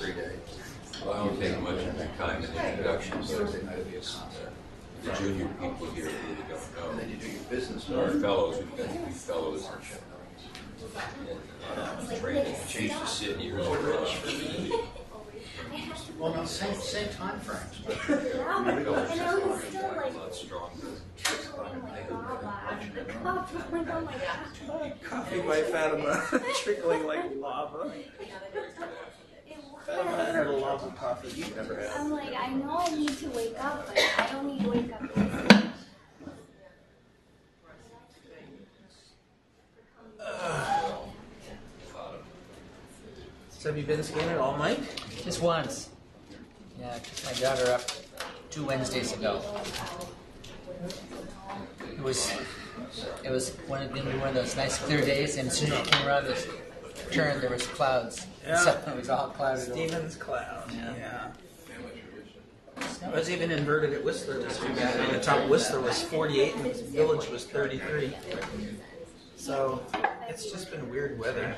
3 days. Well, I don't take much of your time in introduction, but the junior people here really don't know. And then you do your business. Our fellows, we've got 3 fellows in training. Change to sit years ago. Well, no, same time frames. But A lot stronger. Coffee by Fatima, trickling like lava. Fatima had a lava coffee you've never had. I'm like, I know I need to wake up, but I don't need to wake up. So have you been skiing at all, Mike? Just once. Yeah, I took my daughter up 2 Wednesdays ago. It was one of those nice clear days, and as soon as it came around this turn, there was clouds. Yeah. So it was all clouded over. Stevens Cloud. Yeah. I was even inverted at Whistler this weekend. And the top of Whistler was 48 and the village was 33. So it's just been weird weather.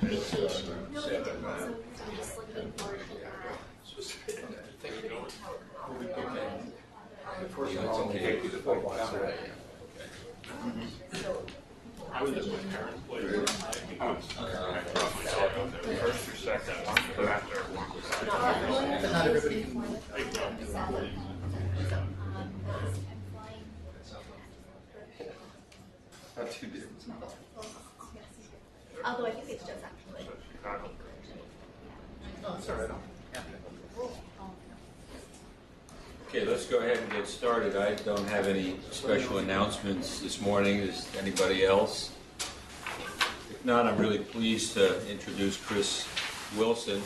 I was at my parents' place. First or second, but after one was not everybody can. Not 2 days. Although I think it's just actually. Chicago. No, it's all right. Okay, let's go ahead and get started. I don't have any special announcements this morning. Is anybody else? If not, I'm really pleased to introduce Chris Wilson,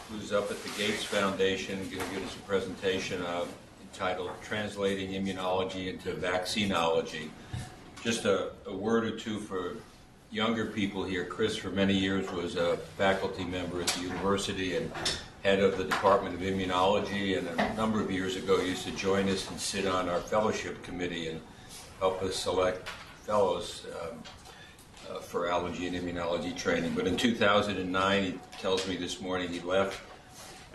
who's up at the Gates Foundation, going to give us a presentation entitled Translating Immunology into Vaccinology. Just a word or two for younger people here. Chris, for many years, was a faculty member at the university and head of the Department of Immunology, and a number of years ago used to join us and sit on our fellowship committee and help us select fellows for allergy and immunology training. But in 2009, he tells me this morning he left,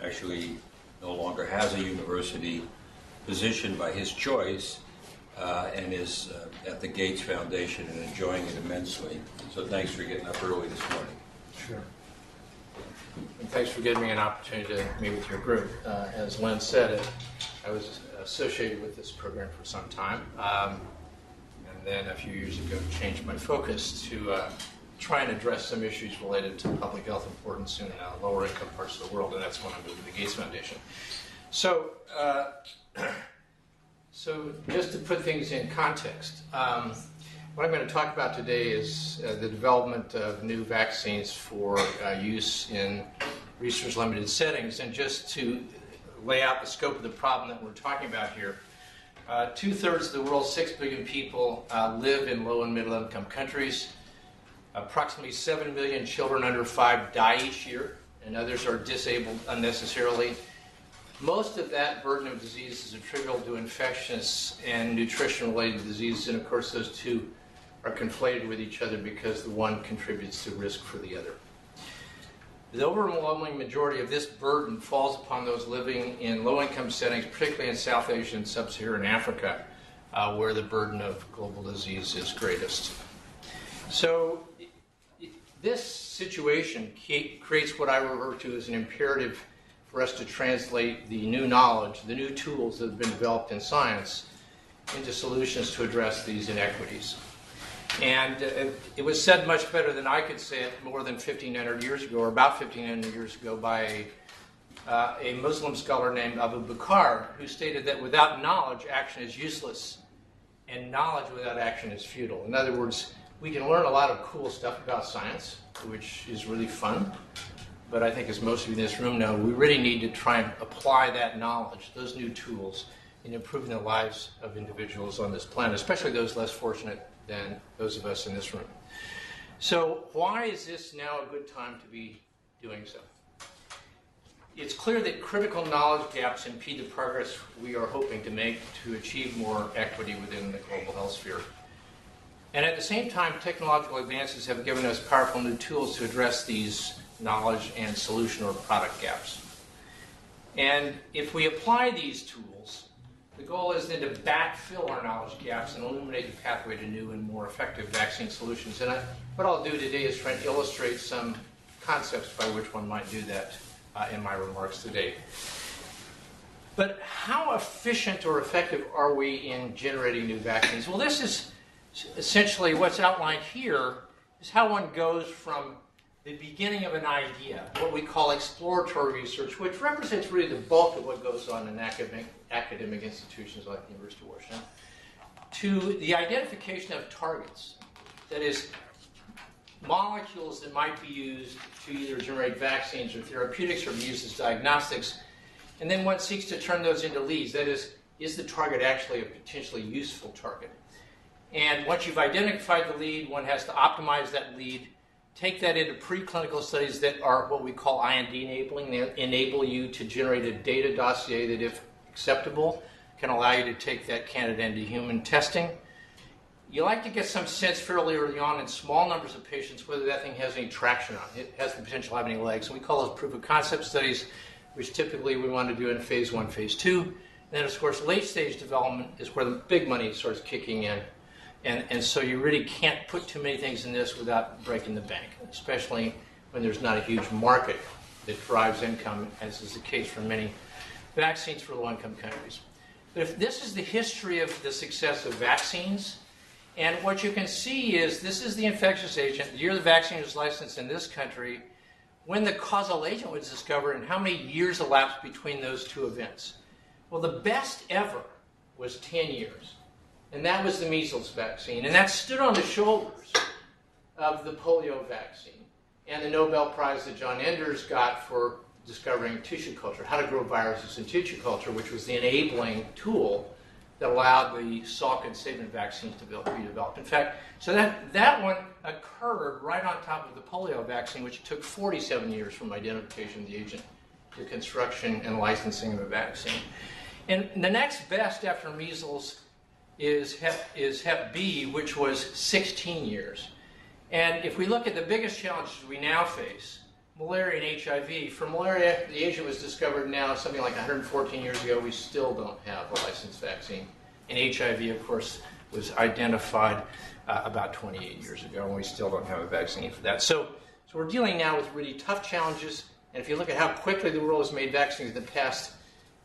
actually no longer has a university position by his choice, and is at the Gates Foundation and enjoying it immensely. So thanks for getting up early this morning. Sure. And thanks for giving me an opportunity to meet with your group. As Len said, I was associated with this program for some time, and then a few years ago changed my focus to try and address some issues related to public health importance in lower income parts of the world, and that's when I moved to the Gates Foundation. So, so just to put things in context, what I'm going to talk about today is the development of new vaccines for use in research-limited settings. And just to lay out the scope of the problem that we're talking about here, 2/3 of the world's 6 billion people live in low and middle-income countries. Approximately 7 million children under 5 die each year, and others are disabled unnecessarily. Most of that burden of disease is attributable to infectious and nutrition-related diseases, and of course those two are conflated with each other because the one contributes to risk for the other. The overwhelming majority of this burden falls upon those living in low-income settings, particularly in South Asia and Sub-Saharan Africa, where the burden of global disease is greatest. So this situation creates what I refer to as an imperative for us to translate the new knowledge, the new tools that have been developed in science, into solutions to address these inequities. And it was said much better than I could say it more than 1,500 years ago, or about 1,500 years ago, by a Muslim scholar named Abu Bakr, who stated that without knowledge, action is useless, and knowledge without action is futile. In other words, we can learn a lot of cool stuff about science, which is really fun, but I think as most of you in this room know, we really need to try and apply that knowledge, those new tools, in improving the lives of individuals on this planet, especially those less fortunate than those of us in this room. So why is this now a good time to be doing so? It's clear that critical knowledge gaps impede the progress we are hoping to make to achieve more equity within the global health sphere. And at the same time, technological advances have given us powerful new tools to address these knowledge and solution or product gaps. And if we apply these tools, the goal is then to backfill our knowledge gaps and illuminate the pathway to new and more effective vaccine solutions. And what I'll do today is try and illustrate some concepts by which one might do that in my remarks today. But how efficient or effective are we in generating new vaccines? Well, this is essentially what's outlined here is how one goes from the beginning of an idea, what we call exploratory research, which represents really the bulk of what goes on in academic institutions like the University of Washington, to the identification of targets. That is, molecules that might be used to either generate vaccines or therapeutics or be used as diagnostics. And then one seeks to turn those into leads. That is the target actually a potentially useful target? And once you've identified the lead, one has to optimize that lead, take that into preclinical studies that are what we call IND enabling. They enable you to generate a data dossier that, if acceptable, can allow you to take that candidate into human testing. You like to get some sense fairly early on in small numbers of patients whether that thing has any traction on it. It has the potential to have any legs. And we call those proof of concept studies, which typically we want to do in phase 1, phase 2. And then, of course, late stage development is where the big money starts kicking in. And so you really can't put too many things in this without breaking the bank, especially when there's not a huge market that drives income, as is the case for many vaccines for low-income countries. But if this is the history of the success of vaccines, and what you can see is this is the infectious agent, the year the vaccine was licensed in this country, when the causal agent was discovered, and how many years elapsed between those two events. Well, the best ever was 10 years. And that was the measles vaccine. And that stood on the shoulders of the polio vaccine and the Nobel Prize that John Enders got for discovering tissue culture, how to grow viruses in tissue culture, which was the enabling tool that allowed the Salk and Sabin vaccines to be developed. In fact, so that one occurred right on top of the polio vaccine, which took 47 years from identification of the agent to construction and licensing of a vaccine. And the next best after measles is Hep B, which was 16 years. And if we look at the biggest challenges we now face, malaria and HIV, for malaria, the agent was discovered now something like 114 years ago. We still don't have a licensed vaccine. And HIV, of course, was identified about 28 years ago, and we still don't have a vaccine for that. So we're dealing now with really tough challenges. And if you look at how quickly the world has made vaccines in the past,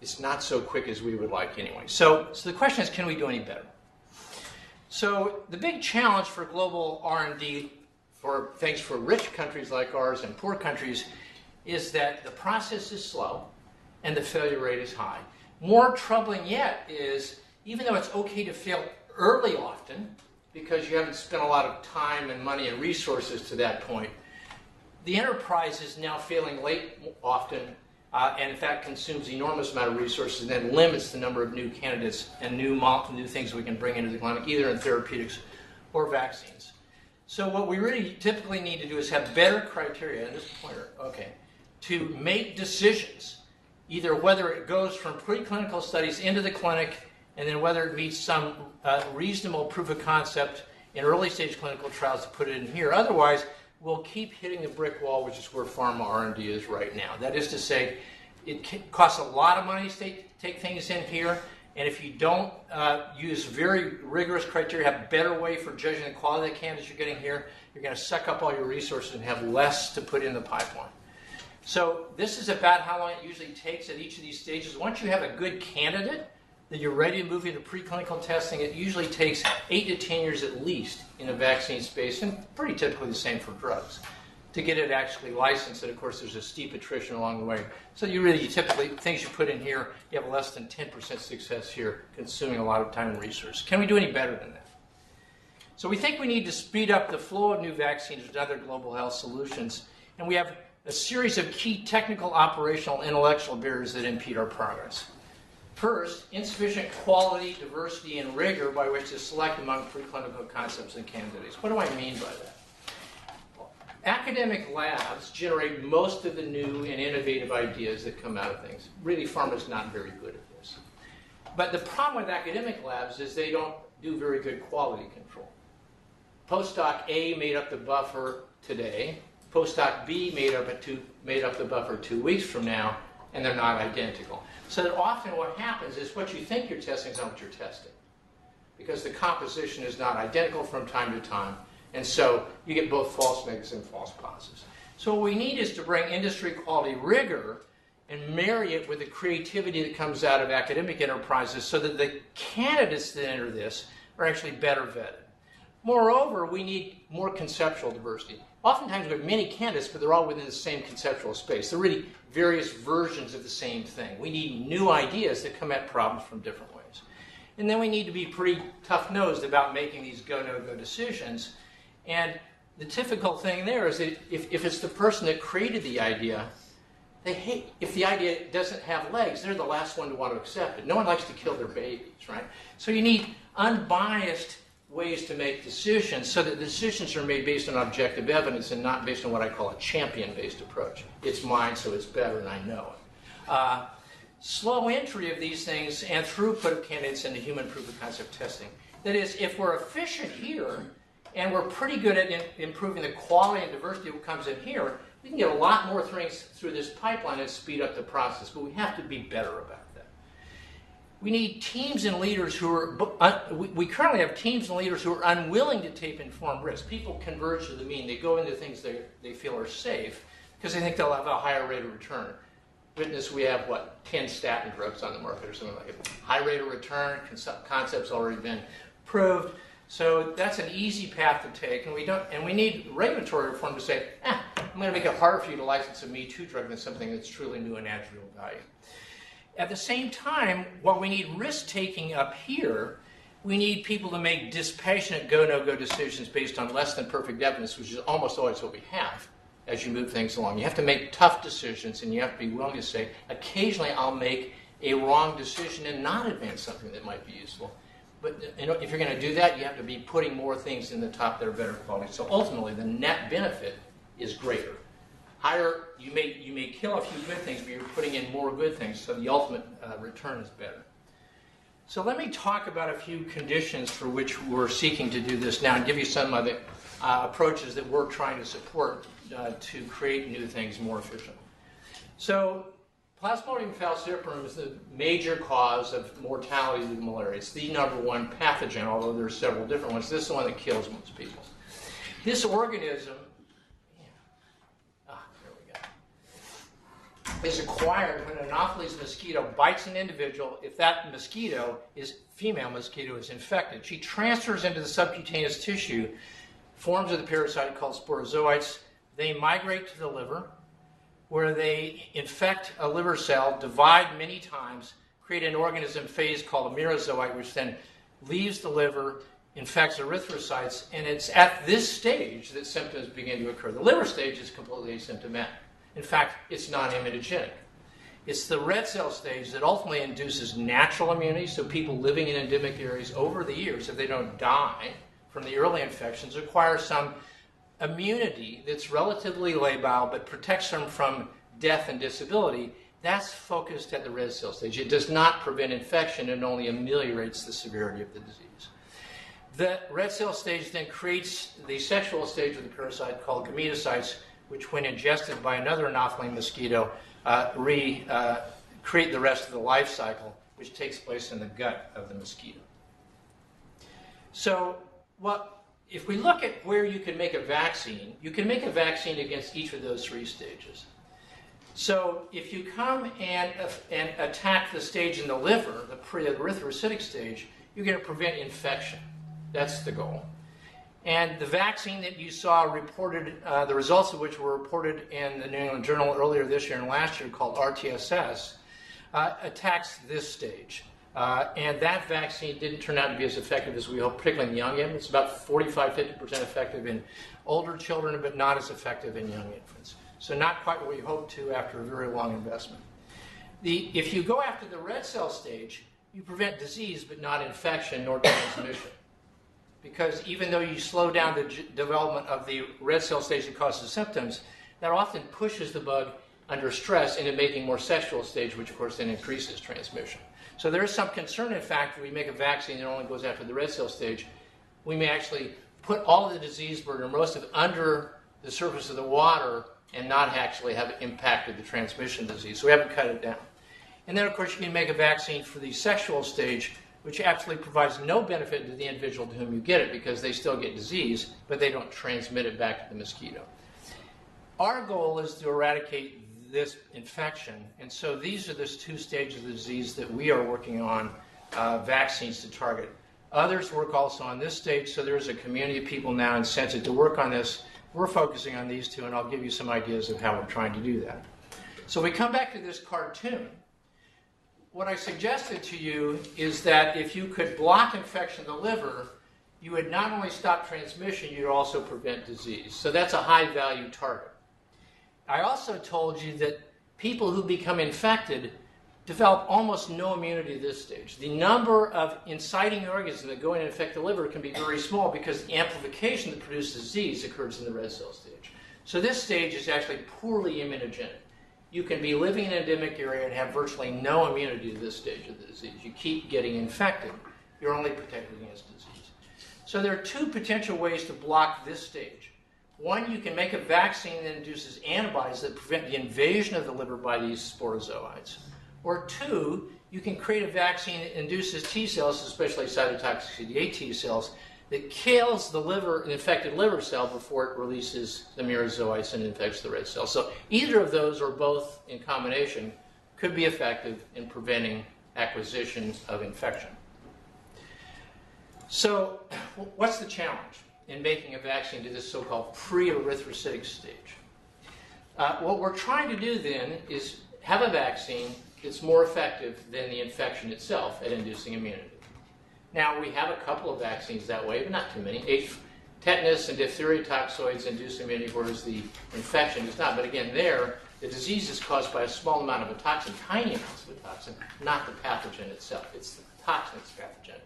it's not so quick as we would like anyway. So the question is, can we do any better? So the big challenge for global R&D, thanks for rich countries like ours and poor countries, is that the process is slow and the failure rate is high. More troubling yet is, even though it's okay to fail early often, because you haven't spent a lot of time and money and resources to that point, the enterprise is now failing late often, and in fact consumes an enormous amount of resources and then limits the number of new candidates and new things we can bring into the clinic, either in therapeutics or vaccines. So what we really typically need to do is have better criteria, and this pointer, to make decisions, either whether it goes from preclinical studies into the clinic, and then whether it meets some reasonable proof of concept in early stage clinical trials to put it in here. Otherwise, we'll keep hitting the brick wall, which is where pharma R&D is right now. That is to say, it costs a lot of money to take things in here, and if you don't use very rigorous criteria, have a better way for judging the quality of the candidates you're getting here, you're going to suck up all your resources and have less to put in the pipeline. So this is about how long it usually takes at each of these stages. Once you have a good candidate that you're ready to move into preclinical testing, it usually takes 8 to 10 years at least in the vaccine space, and pretty typically the same for drugs, to get it actually licensed. And of course, there's a steep attrition along the way. So you typically, things you put in here, you have less than 10% success here, consuming a lot of time and resources. Can we do any better than that? So we think we need to speed up the flow of new vaccines and other global health solutions, and we have a series of key technical, operational, intellectual barriers that impede our progress. First, insufficient quality, diversity, and rigor by which to select among preclinical concepts and candidates. What do I mean by that? Academic labs generate most of the new and innovative ideas that come out of things. Really, pharma's not very good at this. But the problem with academic labs is they don't do very good quality control. Postdoc A made up the buffer today. Postdoc B made up the buffer 2 weeks from now. and they're not identical. So that often what happens is what you think you're testing is not what you're testing, because the composition is not identical from time to time, and so you get both false negatives and false positives. So what we need is to bring industry quality rigor and marry it with the creativity that comes out of academic enterprises so that the candidates that enter this are actually better vetted. Moreover, we need more conceptual diversity. Oftentimes we have many candidates, but they're all within the same conceptual space. They're really various versions of the same thing. We need new ideas that come at problems from different ways. And then we need to be pretty tough-nosed about making these go-no-go decisions. And the difficult thing there is that if it's the person that created the idea, they hate, if the idea doesn't have legs, they're the last one to want to accept it. No one likes to kill their babies, right? So you need unbiased ways to make decisions so that the decisions are made based on objective evidence and not based on what I call a champion-based approach. It's mine, so it's better, and I know it. Slow entry of these things and throughput of candidates into human proof of concept testing. That is, if we're efficient here and we're pretty good at improving the quality and diversity of what comes in here, we can get a lot more things through this pipeline and speed up the process, but we have to be better about that. We need teams and leaders who are, we currently have teams and leaders who are unwilling to take informed risk. People converge to the mean. They go into things they feel are safe because they think they'll have a higher rate of return. Witness, we have, 10 statin drugs on the market or something like it. High rate of return, concept's already been proved. So that's an easy path to take, and we need regulatory reform to say, I'm going to make it harder for you to license a Me Too drug than something that's truly new and adds real value. At the same time, while we need risk-taking up here, we need people to make dispassionate go-no-go decisions based on less than perfect evidence, which is almost always what we have as you move things along. You have to make tough decisions, and you have to be willing to say, occasionally I'll make a wrong decision and not advance something that might be useful. But if you're going to do that, you have to be putting more things in the top that are better quality. So ultimately, the net benefit is greater. Higher, you may kill a few good things, but you're putting in more good things, so the ultimate return is better. So let me talk about a few conditions for which we're seeking to do this now and give you some of the approaches that we're trying to support to create new things more efficiently. So Plasmodium falciparum is the major cause of mortality due to malaria. It's the #1 pathogen, although there are several different ones. This is the one that kills most people. This organism is acquired when an Anopheles mosquito bites an individual. If that female mosquito is infected, she transfers into the subcutaneous tissue forms of the parasite called sporozoites. They migrate to the liver, where they infect a liver cell, divide many times, create an organism phase called a merozoite, which then leaves the liver, infects erythrocytes, and it's at this stage that symptoms begin to occur. The liver stage is completely asymptomatic. In fact, it's non-immunogenic. It's the red cell stage that ultimately induces natural immunity, so people living in endemic areas over the years, if they don't die from the early infections, acquire some immunity that's relatively labile but protects them from death and disability. That's focused at the red cell stage. It does not prevent infection, it only ameliorates the severity of the disease. The red cell stage then creates the sexual stage of the parasite called gametocytes, which when ingested by another Anopheles mosquito, create the rest of the life cycle, which takes place in the gut of the mosquito. So if we look at where you can make a vaccine, you can make a vaccine against each of those 3 stages. So if you come and attack the stage in the liver, the pre-erythrocytic stage, you're going to prevent infection. That's the goal. And the vaccine that you saw reported, the results of which were reported in the New England Journal earlier this year and last year, called RTSS, attacks this stage. And that vaccine didn't turn out to be as effective as we hoped, particularly in young infants. It's about 45-50% effective in older children, but not as effective in young infants. So not quite what we hoped to after a very long investment. If you go after the red cell stage, you prevent disease, but not infection nor transmission. Because even though you slow down the development of the red cell stage that causes symptoms, that often pushes the bug under stress into making more sexual stage, which of course then increases transmission. So there is some concern, in fact, if we make a vaccine that only goes after the red cell stage, we may actually put all of the disease burden, or most of it, under the surface of the water and not actually have impacted the transmission of the disease. So we haven't cut it down. And then, of course, you can make a vaccine for the sexual stage, which absolutely provides no benefit to the individual to whom you get it because they still get disease, but they don't transmit it back to the mosquito. Our goal is to eradicate this infection, and so these are the two stages of the disease that we are working on vaccines to target. Others work also on this stage, so there's a community of people now incented to work on this. We're focusing on these two, and I'll give you some ideas of how we're trying to do that. So we come back to this cartoon. What I suggested to you is that if you could block infection of the liver, you would not only stop transmission, you'd also prevent disease. So that's a high-value target. I also told you that people who become infected develop almost no immunity at this stage. The number of inciting organisms that go in and infect the liver can be very small because the amplification that produces disease occurs in the red cell stage. So this stage is actually poorly immunogenic. You can be living in an endemic area and have virtually no immunity to this stage of the disease. You keep getting infected. You're only protected against disease. So there are two potential ways to block this stage. One, you can make a vaccine that induces antibodies that prevent the invasion of the liver by these sporozoites. Or two, you can create a vaccine that induces T cells, especially cytotoxic CD8 T cells, that kills the liver, an infected liver cell before it releases the myrizoites and infects the red cell. So either of those or both in combination could be effective in preventing acquisition of infection. So what's the challenge in making a vaccine to this so-called pre-erythrocytic stage? What we're trying to do then is have a vaccine that's more effective than the infection itself at inducing immunity. Now, we have a couple of vaccines that way, but not too many. Tetanus and diphtheria toxoids induce immunity, whereas the infection does not. But again, there, the disease is caused by a small amount of a toxin, tiny amounts of a toxin, not the pathogen itself. It's the toxin that's pathogenic.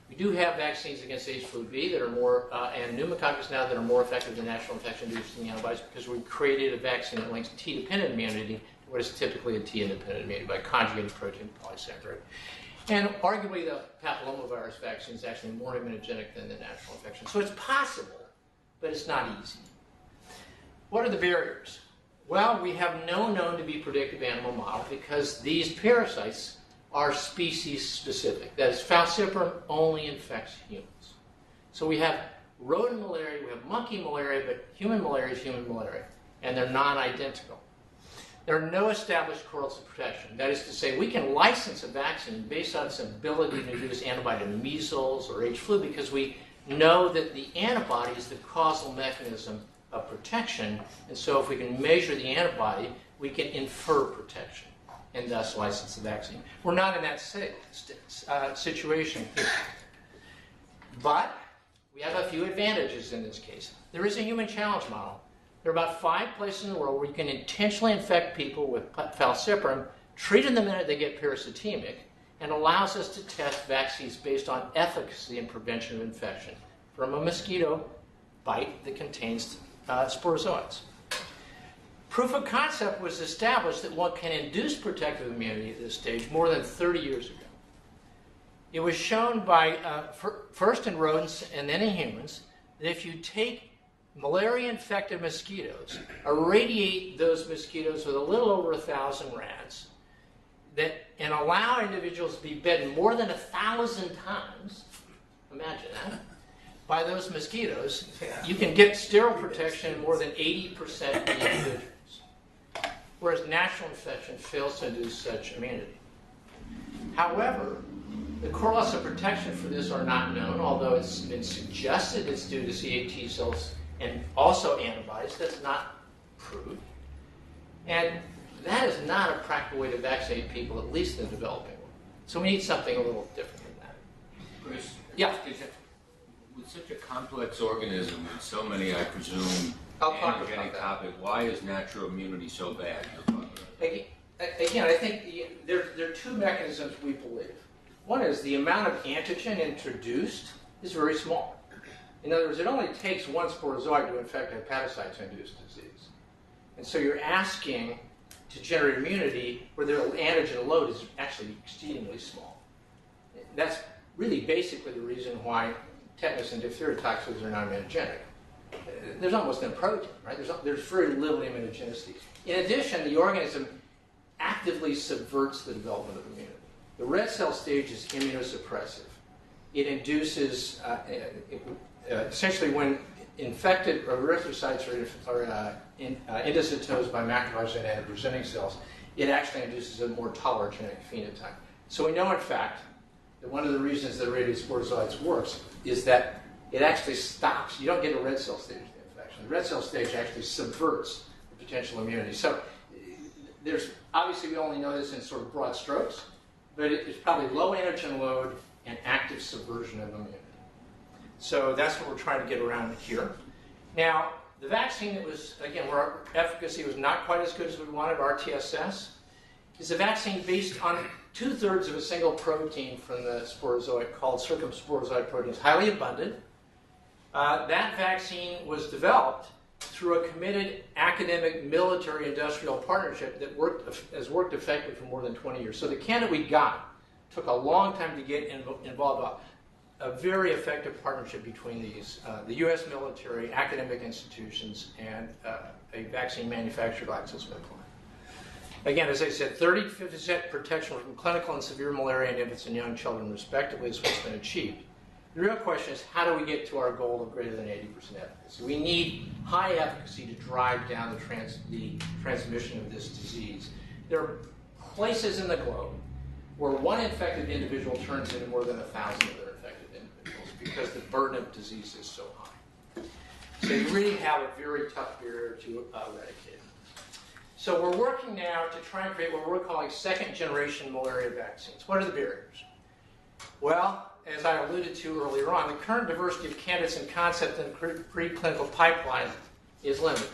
We do have vaccines against H. flu B that are more, and pneumococcus now that are more effective than natural infection-inducing antibodies because we created a vaccine that links T-dependent immunity to what is typically a T-independent immunity by conjugating protein polysaccharide. And arguably, the papillomavirus vaccine is actually more immunogenic than the natural infection. So it's possible, but it's not easy. What are the barriers? Well, we have no known to be predictive animal model because these parasites are species-specific. That is, Pfalciparum only infects humans. So we have rodent malaria, we have monkey malaria, but human malaria is human malaria, and they're non-identical. There are no established correlates of protection. That is to say, we can license a vaccine based on its ability to induce antibody to measles or H. flu because we know that the antibody is the causal mechanism of protection, and so if we can measure the antibody, we can infer protection and thus license the vaccine. We're not in that situation here. But we have a few advantages in this case. There is a human challenge model. There are about 5 places in the world where you can intentionally infect people with Pfalciparum, treat them the minute they get parasitemic, and allows us to test vaccines based on efficacy in prevention of infection from a mosquito bite that contains sporozoites. Proof of concept was established that one can induce protective immunity at this stage more than 30 years ago. It was shown by, first in rodents and then in humans, that if you take malaria-infected mosquitoes, irradiate those mosquitoes with a little over 1,000 rats, and allow individuals to be bitten more than 1,000 times, imagine that, by those mosquitoes, you can get sterile protection in more than 80% of the individuals. Whereas natural infection fails to induce such immunity. However, the correlates of protection for this are not known, although it's been suggested it's due to CD8 T cells and also antibodies. That's not proved. And that is not a practical way to vaccinate people, at least in the developing world. So we need something a little different than that. Chris, Yeah. with such a complex organism with so many, I presume, I'll talk about antigenic that. topic, why is natural immunity so bad? Again, I think there are 2 mechanisms we believe. One is the amount of antigen introduced is very small. In other words, it only takes one sporozoite to infect a hepatocyte to induce disease. And so you're asking to generate immunity where the antigen load is actually exceedingly small. That's really basically the reason why tetanus and diphtheria toxoids are not immunogenic. there's almost no protein, right? There's very little immunogenicity. In addition, the organism actively subverts the development of immunity. The red cell stage is immunosuppressive. It induces, essentially when infected erythrocytes are endocytosed by macrophages and antigen-presenting cells, it actually induces a more tolerogenic phenotype. So we know, in fact, that one of the reasons that irradiated sporozoites works is that it actually stops. You don't get a red cell stage of the infection. The red cell stage actually subverts the potential immunity. So there's, obviously we only know this in sort of broad strokes, but it's probably low antigen load and active subversion of immunity. So that's what we're trying to get around here. Now, the vaccine that was, again, where our efficacy was not quite as good as we wanted, RTSS, is a vaccine based on 2/3 of a single protein from the sporozoite called circumsporozoite proteins, highly abundant. That vaccine was developed through a committed academic military industrial partnership that has worked effectively for more than 20 years. So the candidate we got took a long time to get involved. A very effective partnership between these, the U.S. military, academic institutions, and a vaccine manufacturer, GlaxoSmithKline. Again, as I said, 30 to 50% protection from clinical and severe malaria in infants and young children, respectively, is what's been achieved. The real question is, how do we get to our goal of greater than 80% efficacy? We need high efficacy to drive down the transmission of this disease. There are places in the globe where one infected individual turns into more than 1,000 other infected individuals because the burden of disease is so high. So you really have a very tough barrier to eradicate. So we're working now to try and create what we're calling second-generation malaria vaccines. What are the barriers? Well, as I alluded to earlier on, the current diversity of candidates and concept in the preclinical pipeline is limited.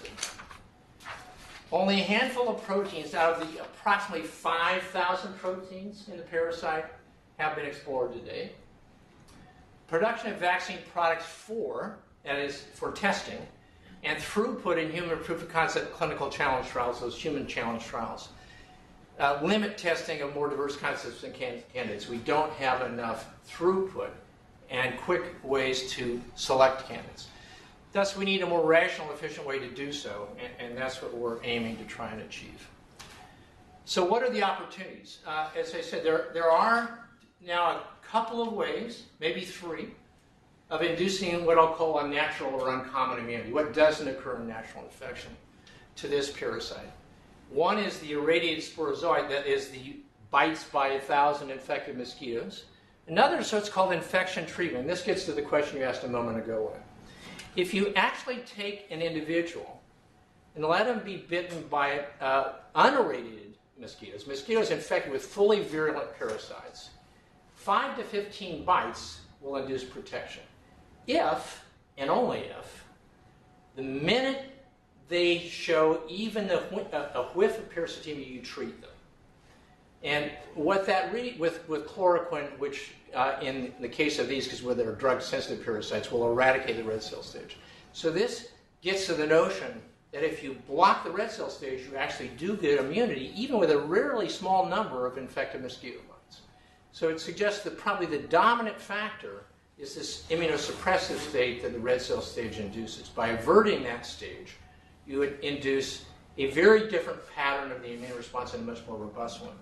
Only a handful of proteins out of the approximately 5,000 proteins in the parasite have been explored to date. Production of vaccine products that is for testing, and throughput in human proof of concept clinical challenge trials, those human challenge trials, limit testing of more diverse concepts and candidates. We don't have enough throughput and quick ways to select candidates. Thus, we need a more rational, efficient way to do so, and that's what we're aiming to try and achieve. So what are the opportunities? As I said, there are now a couple of ways, maybe 3, of inducing what I'll call unnatural or uncommon immunity, what doesn't occur in natural infection to this parasite. One is the irradiated sporozoite, that is the bites by 1,000 infected mosquitoes. Another is what's called infection treatment. This gets to the question you asked a moment ago. If you actually take an individual and let them be bitten by unirradiated mosquitoes, mosquitoes infected with fully virulent parasites, 5 to 15 bites will induce protection. If, and only if, the minute they show even a whiff of parasitemia, you treat them. And what that really, with chloroquine, which in the case of these, because where they're drug-sensitive parasites, will eradicate the red cell stage. So this gets to the notion that if you block the red cell stage, you actually do get immunity, even with a rarely small number of infected mosquito bites. So it suggests that probably the dominant factor is this immunosuppressive state that the red cell stage induces. By averting that stage, you would induce a very different pattern of the immune response and a much more robust one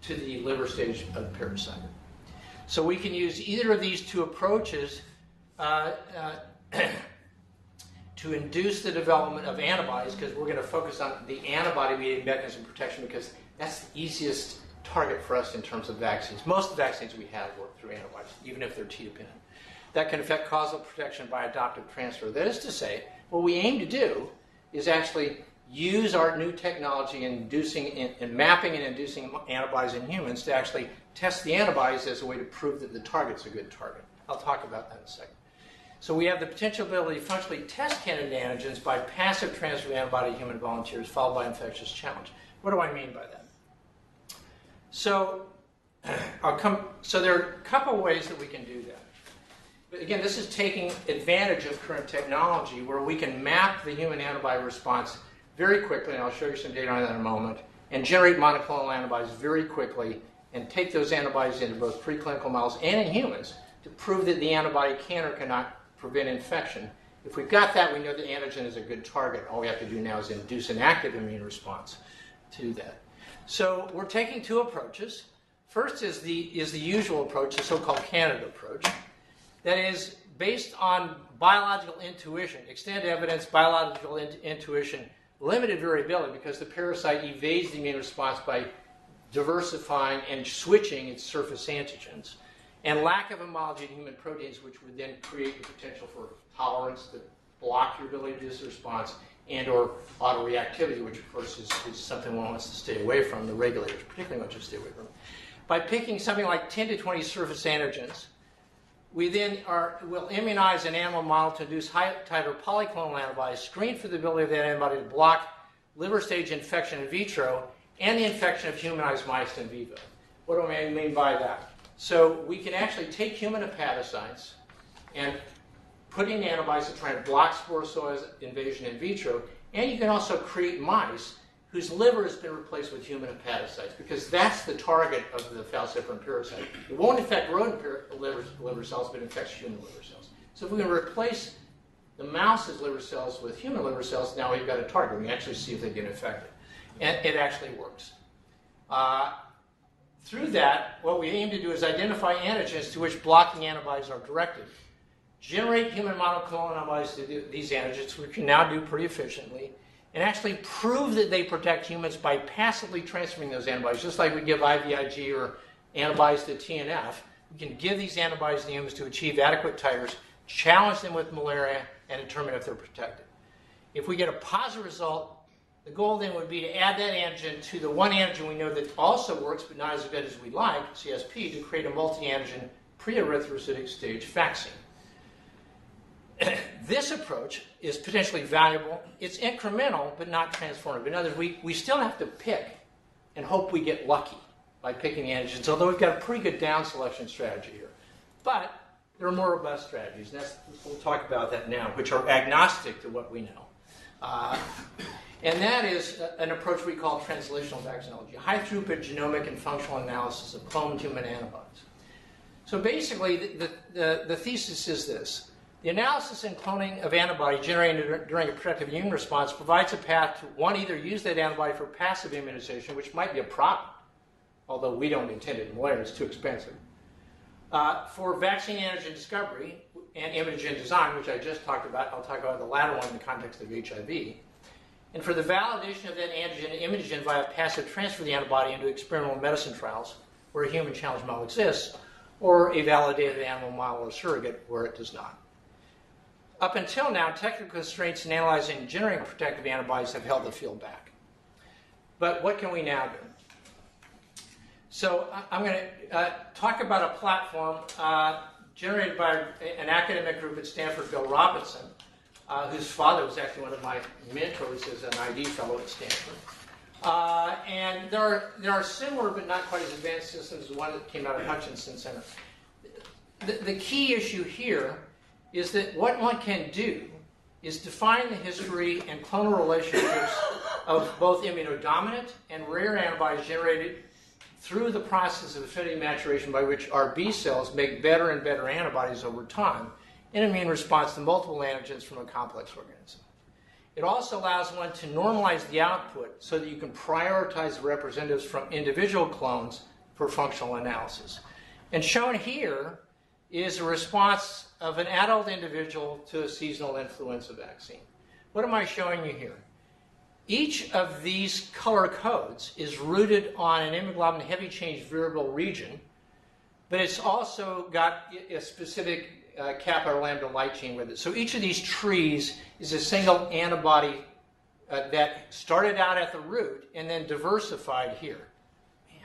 to the liver stage of the parasite. So we can use either of these 2 approaches to induce the development of antibodies, because we're going to focus on the antibody-mediated mechanism of protection because that's the easiest target for us in terms of vaccines. Most of the vaccines we have work through antibodies, even if they're T-dependent. That can affect causal protection by adoptive transfer. That is to say, what we aim to do is actually use our new technology in mapping and inducing antibodies in humans to actually test the antibodies as a way to prove that the target's a good target. I'll talk about that in a second. So we have the potential ability to functionally test candidate antigens by passive transfer of antibody to human volunteers followed by infectious challenge. What do I mean by that? So there are a couple ways that we can do that. But again, this is taking advantage of current technology where we can map the human antibody response very quickly, and I'll show you some data on that in a moment, and generate monoclonal antibodies very quickly and take those antibodies into both preclinical models and in humans to prove that the antibody can or cannot prevent infection If we've got that, we know the antigen is a good target. All we have to do now is induce an active immune response to that. So we're taking two approaches. First is the usual approach, the so-called candidate approach. That is based on biological intuition, extended evidence, biological intuition, limited variability because the parasite evades the immune response by diversifying and switching its surface antigens, and lack of homology to human proteins, which would then create the potential for tolerance to block your ability to induce a response, and or autoreactivity, which of course is something one wants to stay away from, the regulators particularly want you to stay away from. By picking something like 10 to 20 surface antigens, we then will immunize an animal model to induce high-titer polyclonal antibodies, screen for the ability of that antibody to block liver stage infection in vitro and the infection of humanized mice in vivo. What do I mean by that? So we can actually take human hepatocytes and put in antibodies to try and block sporozoa invasion in vitro, and you can also create mice whose liver has been replaced with human hepatocytes, because that's the target of the Pfalciparum parasite. It won't infect rodent liver cells, but it infects human liver cells. So if we can replace the mouse's liver cells with human liver cells, now we've got a target. We can actually see if they get infected. And it actually works. Through that, what we aim to do is identify antigens to which blocking antibodies are directed. Generate human monoclonal antibodies to these antigens, which we can now do pretty efficiently, and actually prove that they protect humans by passively transferring those antibodies. Just like we give IVIG or antibodies to TNF, we can give these antibodies to humans to achieve adequate titers, challenge them with malaria, and determine if they're protected. If we get a positive result, the goal then would be to add that antigen to the one antigen we know that also works, but not as good as we'd like, CSP, to create a multi-antigen pre-erythrocytic stage vaccine. This approach is potentially valuable. It's incremental, but not transformative. In other words, we still have to pick and hope we get lucky by picking the antigens, although we've got a pretty good down selection strategy here. But there are more robust strategies, and we'll talk about that now, which are agnostic to what we know. And that is an approach we call translational vaccinology, high-throughput genomic and functional analysis of cloned human antibodies. So basically, the thesis is this. The analysis and cloning of antibody generated during a protective immune response provides a path to, one, either use that antibody for passive immunization, which might be a problem, although we don't intend it in malaria, it's too expensive. For vaccine antigen discovery and immunogen design, which I just talked about, I'll talk about the latter one in the context of HIV. And for the validation of that antigen and immunogen via passive transfer of the antibody into experimental medicine trials, where a human challenge model exists, or a validated animal model or surrogate, where it does not. Up until now, technical constraints in analyzing and generating protective antibodies have held the field back. But what can we now do? So I'm going to talk about a platform generated by an academic group at Stanford, Bill Robinson, whose father was actually one of my mentors as an ID fellow at Stanford. And there are similar but not quite as advanced systems as the one that came out of Hutchinson Center. The key issue here is that what one can do is define the history and clonal relationships of both immunodominant and rare antibodies generated through the process of affinity maturation by which our B cells make better and better antibodies over time in immune response to multiple antigens from a complex organism. It also allows one to normalize the output so that you can prioritize the representatives from individual clones for functional analysis. And shown here is a response of an adult individual to a seasonal influenza vaccine. What am I showing you here? Each of these color codes is rooted on an immunoglobulin heavy chain variable region, but it's also got a specific kappa or lambda light chain with it. So each of these trees is a single antibody that started out at the root and then diversified here. Man,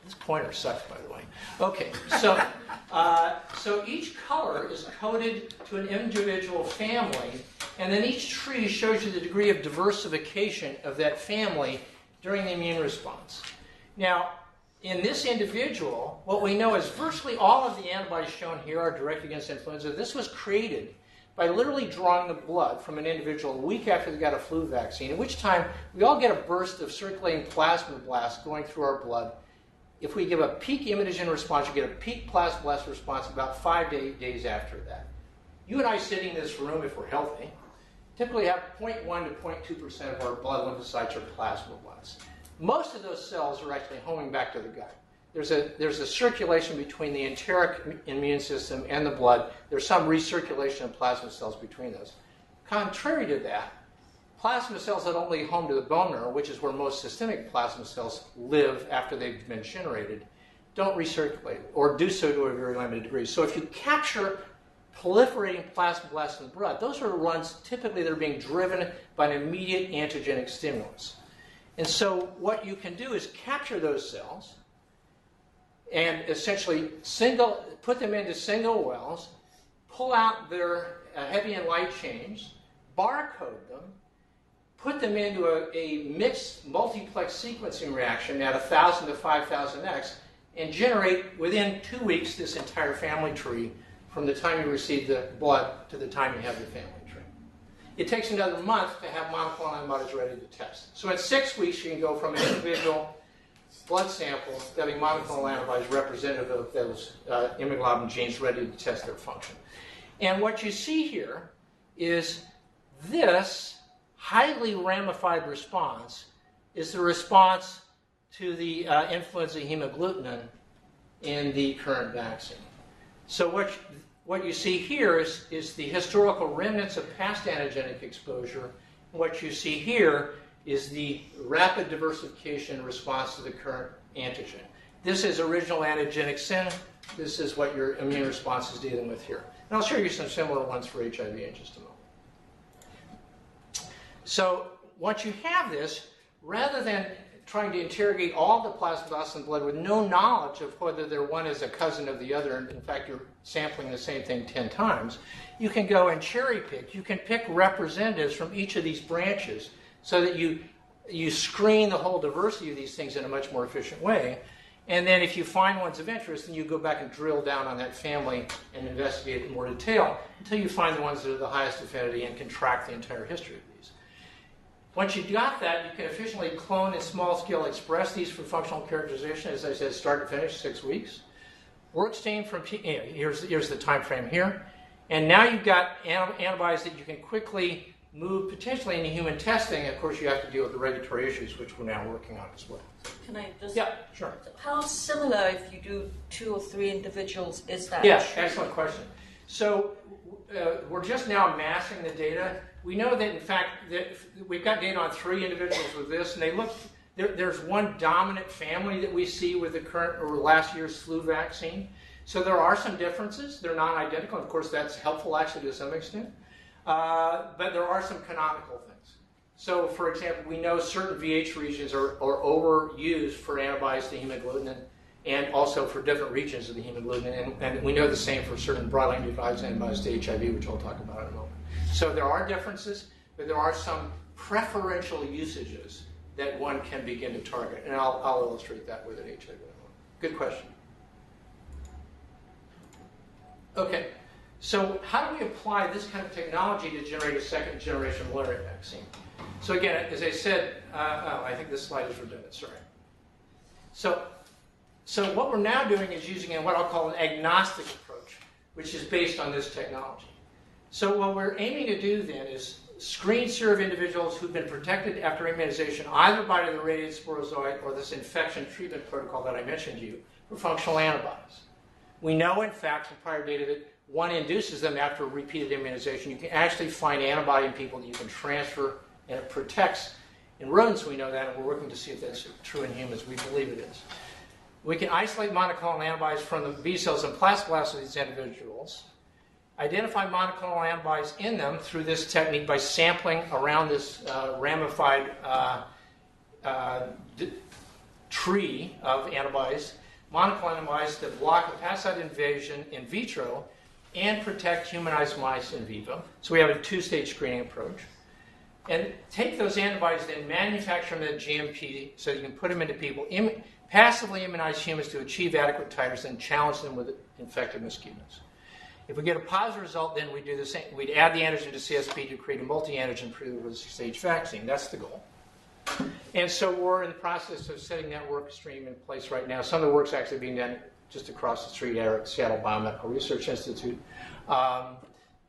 this pointer sucks, by the way. Okay, so each color is coded to an individual family, and then each tree shows you the degree of diversification of that family during the immune response. Now, in this individual, what we know is virtually all of the antibodies shown here are directed against influenza. This was created by literally drawing the blood from an individual a week after they got a flu vaccine, at which time we all get a burst of circulating plasmablasts going through our blood. If we give a peak immunogen response, you get a peak plasmablast response about 5 to 8 days after that. you and I sitting in this room, if we're healthy, typically have 0.1 to 0.2% of our blood lymphocytes or plasmablasts. Most of those cells are actually homing back to the gut. There's a circulation between the enteric immune system and the blood. There's some recirculation of plasma cells between those. Contrary to that, plasma cells that only home to the bone marrow, which is where most systemic plasma cells live after they've been generated, don't recirculate or do so to a very limited degree. So if you capture proliferating plasmablasts in the blood, those are the ones typically that are being driven by an immediate antigenic stimulus. And so what you can do is capture those cells and essentially put them into single wells, pull out their heavy and light chains, barcode them, put them into a mixed multiplex sequencing reaction at 1,000 to 5,000x, and generate within 2 weeks this entire family tree from the time you receive the blood to the time you have the family tree. It takes another month to have monoclonal antibodies ready to test. So in 6 weeks, you can go from an individual blood sample having monoclonal antibodies representative of those immunoglobulin genes ready to test their function. And what you see here is this highly ramified response is the response to the influenza hemagglutinin in the current vaccine. So what you see here is the historical remnants of past antigenic exposure. What you see here is the rapid diversification response to the current antigen. This is original antigenic sin. This is what your immune response is dealing with here. And I'll show you some similar ones for HIV in just a moment. So once you have this, rather than trying to interrogate all the plasmablasts in the blood with no knowledge of whether their one is a cousin of the other, and in fact you're sampling the same thing 10 times, you can go and cherry pick. You can pick representatives from each of these branches so that you screen the whole diversity of these things in a much more efficient way. And then if you find ones of interest, then you go back and drill down on that family and investigate it in more detail until you find the ones that are the highest affinity and can track the entire history of these. Once you've got that, you can efficiently clone and small scale express these for functional characterization. As I said, start to finish, 6 weeks. Work stained from, here's the time frame here. And now you've got antibodies that you can quickly move potentially into human testing. Of course, you have to deal with the regulatory issues, which we're now working on as well. Can I just... Yeah, sure. How similar, if you do 2 or 3 individuals, is that? Yeah, excellent question. So we're just now amassing the data. We know that, in fact, that we've got data on 3 individuals with this, and they look, there's one dominant family that we see with the current or last year's flu vaccine. So there are some differences. They're not identical. Of course, that's helpful actually to some extent. But there are some canonical things. So, for example, we know certain VH regions are overused for antibodies to hemagglutinin and also for different regions of the hemagglutinin. And we know the same for certain broadly neutralized antibodies to HIV, which I'll talk about in a moment. So there are differences, but there are some preferential usages that one can begin to target. And I'll illustrate that with an HIV in a moment. Good question. Okay. So how do we apply this kind of technology to generate a second-generation malaria vaccine? So again, as I said, I think this slide is redundant, sorry. So what we're now doing is using what I'll call an agnostic approach, which is based on this technology. So what we're aiming to do then is screen serve individuals who've been protected after immunization either by the radiated sporozoite or this infection treatment protocol that I mentioned to you for functional antibodies. We know, in fact, from prior data that one induces them after repeated immunization. You can actually find antibody in people that you can transfer, and it protects. In rodents, we know that, and we're working to see if that's true in humans. We believe it is. We can isolate monoclonal antibodies from the B cells and plasmablasts of these individuals, identify monoclonal antibodies in them through this technique by sampling around this ramified tree of antibodies, monoclonal antibodies that block hepatocyte invasion in vitro and protect humanized mice in vivo. So we have a 2-stage screening approach. And take those antibodies, then manufacture them at GMP so you can put them into people, passively immunize humans to achieve adequate titers, and challenge them with infected mosquitoes. If we get a positive result, then we do the same. We'd add the antigen to CSP to create a multi-antigen pre-stage vaccine. That's the goal. And so we're in the process of setting that work stream in place right now. Some of the work's actually being done just across the street at Seattle Biomedical Research Institute.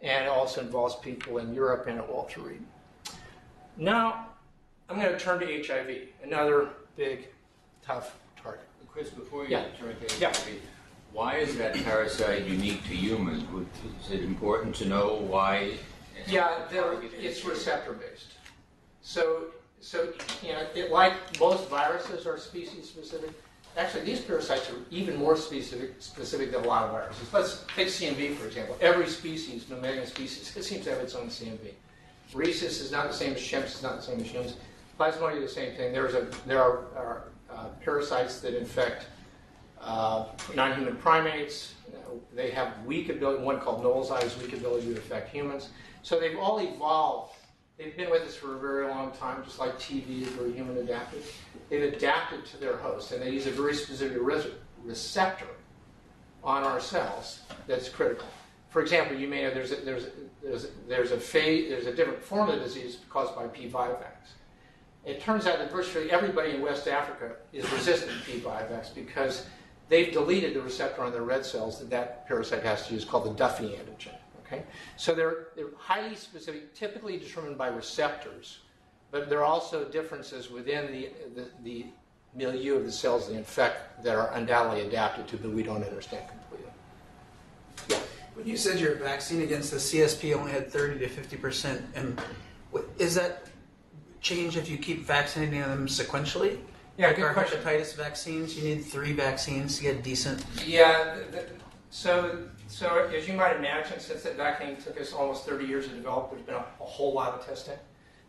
and it also involves people in Europe and at Walter Reed. Now, I'm going to turn to HIV, another big, tough target. Chris, before you Yeah. turn to Yeah. HIV, why is that parasite unique to humans? Is it important to know why? Yeah, it's receptor based. So like most viruses are species specific. Actually, these parasites are even more specific than a lot of viruses. Let's take CMV for example. Every species, mammalian species, it seems to have its own CMV. Rhesus is not the same as chimps. It's not the same as humans. Plasmodium, the same thing. There are parasites that infect non-human primates. They have weak ability. One called Knowles has weak ability to affect humans. So they've all evolved. They've been with us for a very long time, just like TB is very human adapted. They've adapted to their host, and they use a very specific receptor on our cells that's critical. For example, you may know there's a different form of the disease caused by P. vivax. It turns out that virtually everybody in West Africa is resistant to P. vivax because they've deleted the receptor on their red cells that parasite has to use, called the Duffy antigen. Okay? So they're highly specific, typically determined by receptors, but there are also differences within the milieu of the cells they infect that are undoubtedly adapted to, but we don't understand completely. Yeah. When you said your vaccine against the CSP only had 30 to 50%, and is that change if you keep vaccinating them sequentially? Yeah, like good our question. hepatitis vaccines, you need 3 vaccines to get decent. Yeah, so as you might imagine, since that vaccine took us almost 30 years to develop, there's been a whole lot of testing.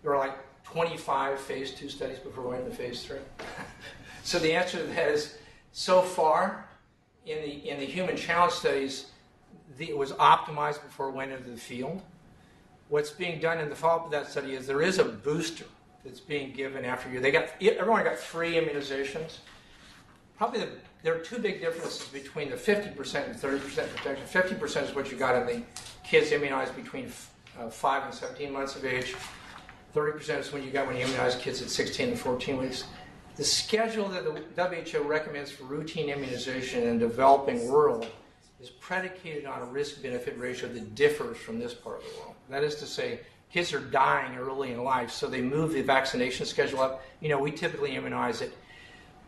There were like 25 phase 2 studies before we went into phase 3. So the answer to that is, so far, in the human challenge studies, it was optimized before it went into the field. What's being done in the follow-up of that study is there is a booster that's being given after you. Everyone got 3 immunizations. Probably there are 2 big differences between the 50% and 30% protection. 50% is what you got in the kids immunized between 5 and 17 months of age. 30% is when you got when you immunize kids at 16 and 14 weeks. The schedule that the WHO recommends for routine immunization in the developing world is predicated on a risk-benefit ratio that differs from this part of the world. That is to say, kids are dying early in life, so they move the vaccination schedule up. We typically immunize at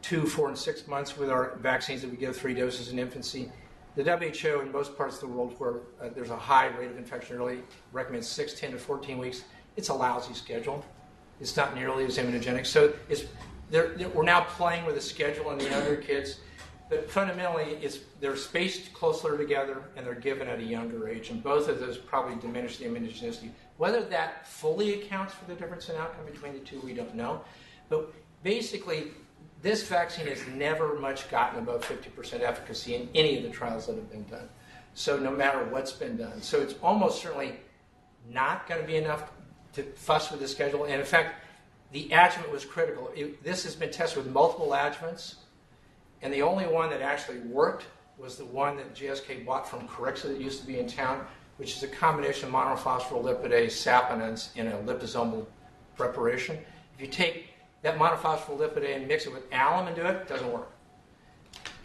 2, 4, and 6 months with our vaccines that we give 3 doses in infancy. The WHO in most parts of the world where there's a high rate of infection early recommends 6, 10 to 14 weeks. It's a lousy schedule. It's not nearly as immunogenic. So we're now playing with a schedule in the younger kids, but fundamentally they're spaced closer together and they're given at a younger age, and both of those probably diminish the immunogenicity. Whether that fully accounts for the difference in outcome between the 2, we don't know. But basically, this vaccine has never much gotten above 50% efficacy in any of the trials that have been done. So no matter what's been done. So it's almost certainly not going to be enough to fuss with the schedule. And in fact, the adjuvant was critical. This has been tested with multiple adjuvants, and the only one that actually worked was the one that GSK bought from Correlates that used to be in town, which is a combination of monophospholipidase saponins in a liposomal preparation. If you take that monophospholipidase and mix it with alum and do it, doesn't work.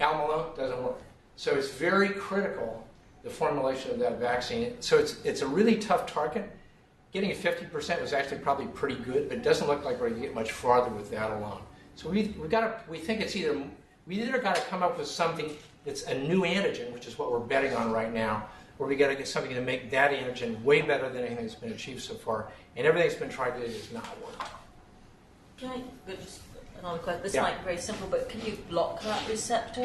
Alum alone doesn't work. So it's very critical, the formulation of that vaccine. So it's a really tough target. Getting 50% was actually probably pretty good, but it doesn't look like we're going to get much farther with that alone. So we think it's either got to come up with something that's a new antigen, which is what we're betting on right now, or we got to get something to make that antigen way better than anything that's been achieved so far. And everything that's been tried to date has not worked. Can I just another question? This Yeah. might be very simple, but can you block that receptor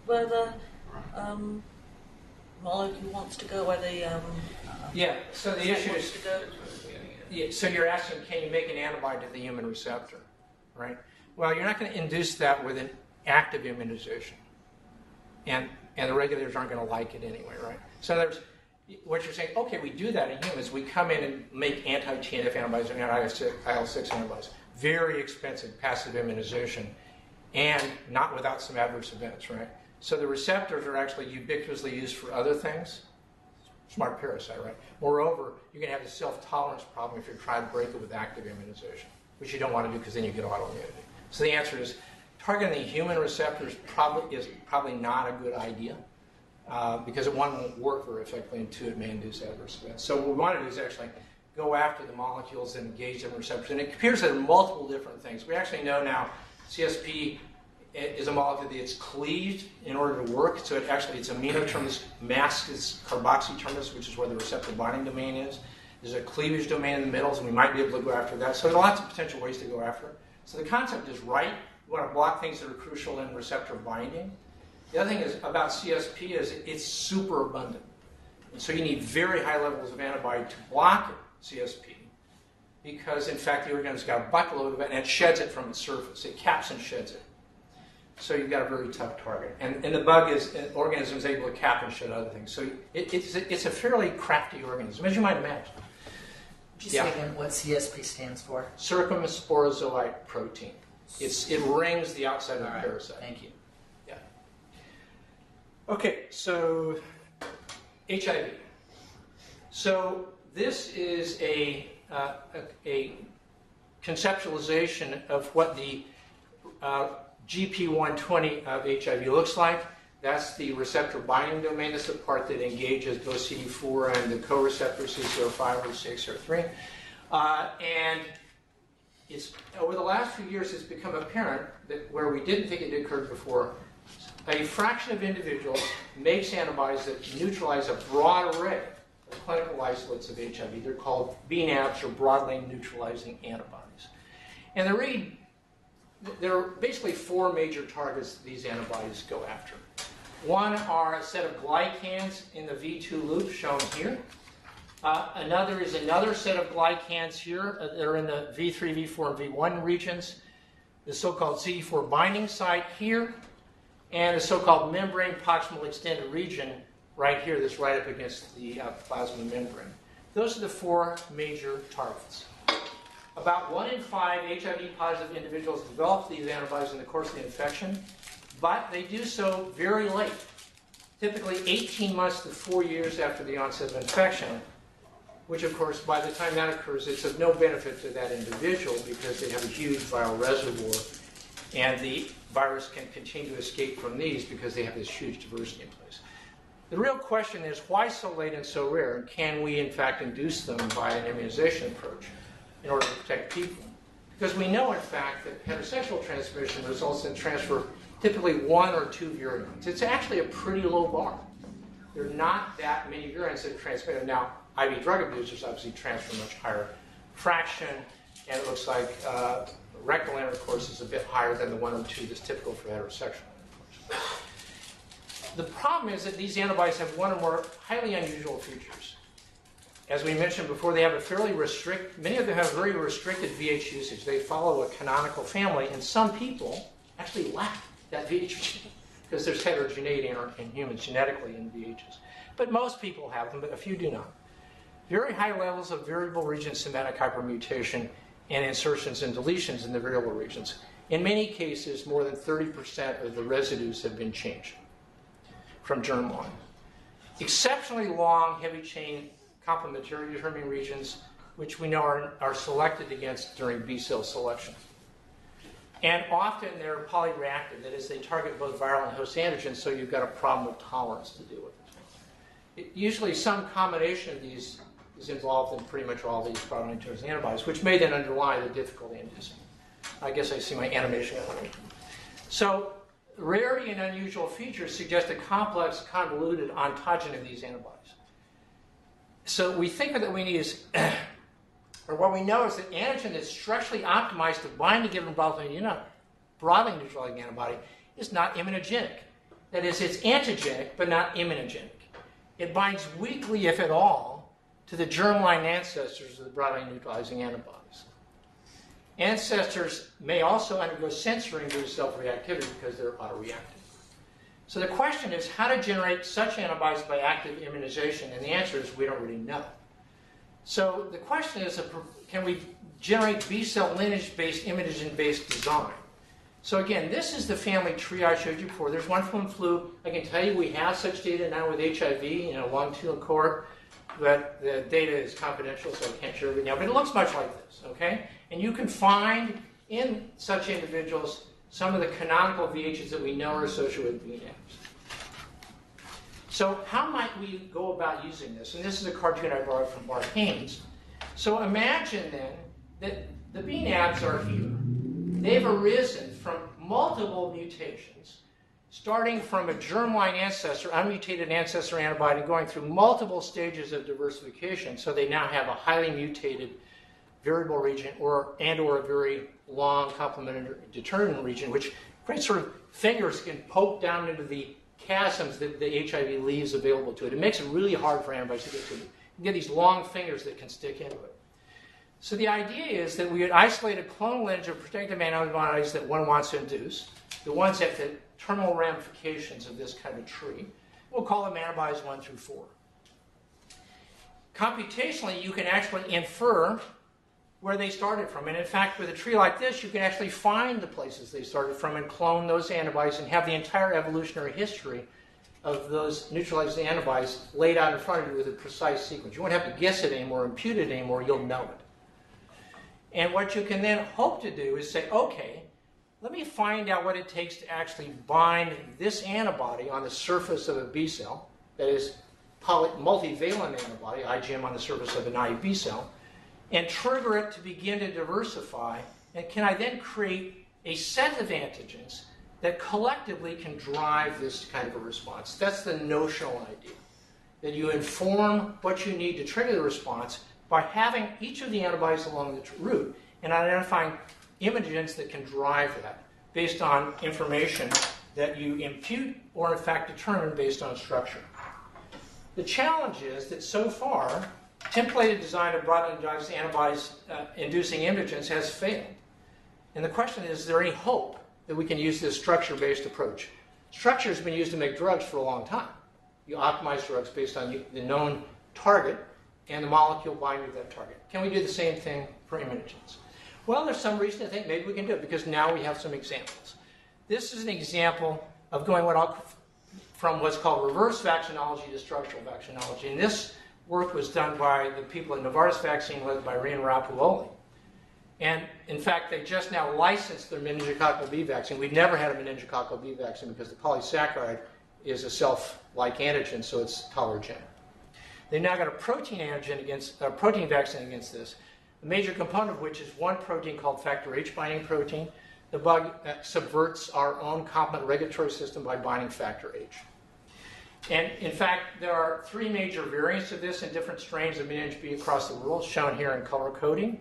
where the molecule wants to go, where the Yeah. So the issue wants is, to go? yeah, so you're asking, can you make an antibody to the human receptor, right? Well, you're not going to induce that with an active immunization, and the regulators aren't going to like it anyway, right? So there's what you're saying. Okay, we do that in humans. We come in and make anti-TNF antibodies or anti-IL-6 antibodies. Very expensive passive immunization, and not without some adverse events, right? So the receptors are actually ubiquitously used for other things. Smart parasite, right? Moreover, you're going to have a self-tolerance problem if you're trying to break it with active immunization, which you don't want to do because then you get autoimmunity. So the answer is targeting the human receptors is probably not a good idea. because one won't work very effectively, and two, it may induce adverse events. So what we want to do is actually go after the molecules and engage them in receptors. And it appears that there are multiple different things. We actually know now CSP is a molecule that's cleaved in order to work. So it's amino terminus, masked is carboxy terminus, which is where the receptor binding domain is. There's a cleavage domain in the middle, so we might be able to go after that. So there are lots of potential ways to go after it. So the concept is right. We want to block things that are crucial in receptor binding. The other thing is about CSP is it's super abundant. And so you need very high levels of antibody to block CSP because, in fact, the organism's got a buttload of it and it sheds it from its surface. It caps and sheds it. So you've got a very tough target. And the bug is an organism is able to cap and shed other things. So it's a fairly crafty organism, as you might imagine. Would you say again what CSP stands for? Circumsporozoite protein. It rings the outside of the parasite. Thank you. Yeah. Okay, so HIV. So this is a conceptualization of what the GP120 of HIV looks like. That's the receptor binding domain. That's the part that engages both CD4 and the co-receptors CCR5 or 6 or 3. And it's, over the last few years, it's become apparent that where we didn't think it occurred before, a fraction of individuals makes antibodies that neutralize a broad array of clinical isolates of HIV. They're called BNAbs, or broadly neutralizing antibodies. And there are basically four major targets that these antibodies go after. One are a set of glycans in the V2 loop shown here. Another is another set of glycans here that are in the V3, V4, and V1 regions. The so-called CD4 binding site here, and a so-called membrane proximal extended region right here that's right up against the plasma membrane. Those are the four major targets. About 1 in 5 HIV-positive individuals develop these antibodies in the course of the infection, but they do so very late, typically 18 months to 4 years after the onset of infection, which, of course, by the time that occurs, it's of no benefit to that individual because they have a huge viral reservoir, and the virus can continue to escape from these because they have this huge diversity in place. The real question is, why so late and so rare? And can we, in fact, induce them by an immunization approach in order to protect people? Because we know, in fact, that heterosexual transmission results in transfer typically 1 or 2 virulence. It's actually a pretty low bar. There are not that many virulence that are transmitted. Now, IV drug abusers obviously transfer much higher fraction, and it looks like rectal intercourse is a bit higher than the 1 or 2 that's typical for heterosexual intercourse. The problem is that these antibodies have one or more highly unusual features. As we mentioned before, they have a fairly many of them have very restricted VH usage. They follow a canonical family, and some people actually lack that VH gene because there's heterogeneity in humans genetically in VHs. But most people have them, but a few do not. Very high levels of variable region somatic hypermutation and insertions and deletions in the variable regions. In many cases, more than 30% of the residues have been changed from germline. Exceptionally long, heavy chain complementary determining regions, which we know are selected against during B-cell selection. And often they're polyreactive, that is, they target both viral and host antigens, so you've got a problem with tolerance to deal with. Usually some combination of these is involved in pretty much all these protein-neutralizing antibodies, which may then underlie the difficulty in inducing. I guess I see my animation. So rarity and unusual features suggest a complex, convoluted ontogeny of these antibodies. So we think that we need is, or what we know is that antigen that's structurally optimized to bind a given broadly neutralizing antibody is not immunogenic. That is, it's antigenic, but not immunogenic. It binds weakly, if at all, to the germline ancestors of the broadly neutralizing antibodies. Ancestors may also undergo censoring due to self-reactivity because they're autoreactive. So the question is how to generate such antibodies by active immunization, and the answer is we don't really know. So the question is, can we generate B-cell lineage-based, immunogen-based design? So again, this is the family tree I showed you before. There's one from flu. I can tell you we have such data now with HIV, longitudinal cohort, but the data is confidential, so I can't share it now. But it looks much like this, okay? And you can find in such individuals some of the canonical VHs that we know are associated with BNAbs. So how might we go about using this? And this is a cartoon I borrowed from Mark Haynes. So imagine then that the BNAbs are here. They've arisen from multiple mutations, starting from a germline ancestor, unmutated ancestor antibody, going through multiple stages of diversification. So they now have a highly mutated variable region or a very long complementary determinant region, which creates sort of fingers can poke down into the chasms that the HIV leaves available to it. It makes it really hard for antibodies to get to it. You get these long fingers that can stick into it. So the idea is that we would isolate a clonal lineage of protective antibodies that one wants to induce, the ones at the terminal ramifications of this kind of tree. We'll call them antibodies 1 through 4. Computationally, you can actually infer where they started from. And in fact, with a tree like this, you can actually find the places they started from and clone those antibodies and have the entire evolutionary history of those neutralizing antibodies laid out in front of you with a precise sequence. You won't have to guess it anymore, impute it anymore, you'll know it. And what you can then hope to do is say, okay, let me find out what it takes to actually bind this antibody on the surface of a B cell, that is multivalent antibody, IgM on the surface of a naive B cell, and trigger it to begin to diversify. And can I then create a set of antigens that collectively can drive this kind of a response? That's the notional idea, that you inform what you need to trigger the response by having each of the antibodies along the route and identifying imagens that can drive that based on information that you impute or in fact determine based on structure. The challenge is that so far, templated design of broadly diverse antibodies inducing imagens has failed. And the question is there any hope that we can use this structure-based approach? Structure has been used to make drugs for a long time. You optimize drugs based on the known target and the molecule binding to that target. Can we do the same thing for immunogens? Well, there's some reason to think maybe we can do it because now we have some examples. This is an example of going from what's called reverse vaccinology to structural vaccinology. And this work was done by the people at Novartis Vaccine led by Rian Rappuoli. And in fact, they just now licensed their meningococcal B vaccine. We've never had a meningococcal B vaccine because the polysaccharide is a self-like antigen, so it's tolerogenic. They've now got a protein vaccine against this, a major component of which is one protein called factor H binding protein. The bug subverts our own complement regulatory system by binding factor H. And in fact, there are 3 major variants of this in different strains of meninge B across the world, shown here in color coding.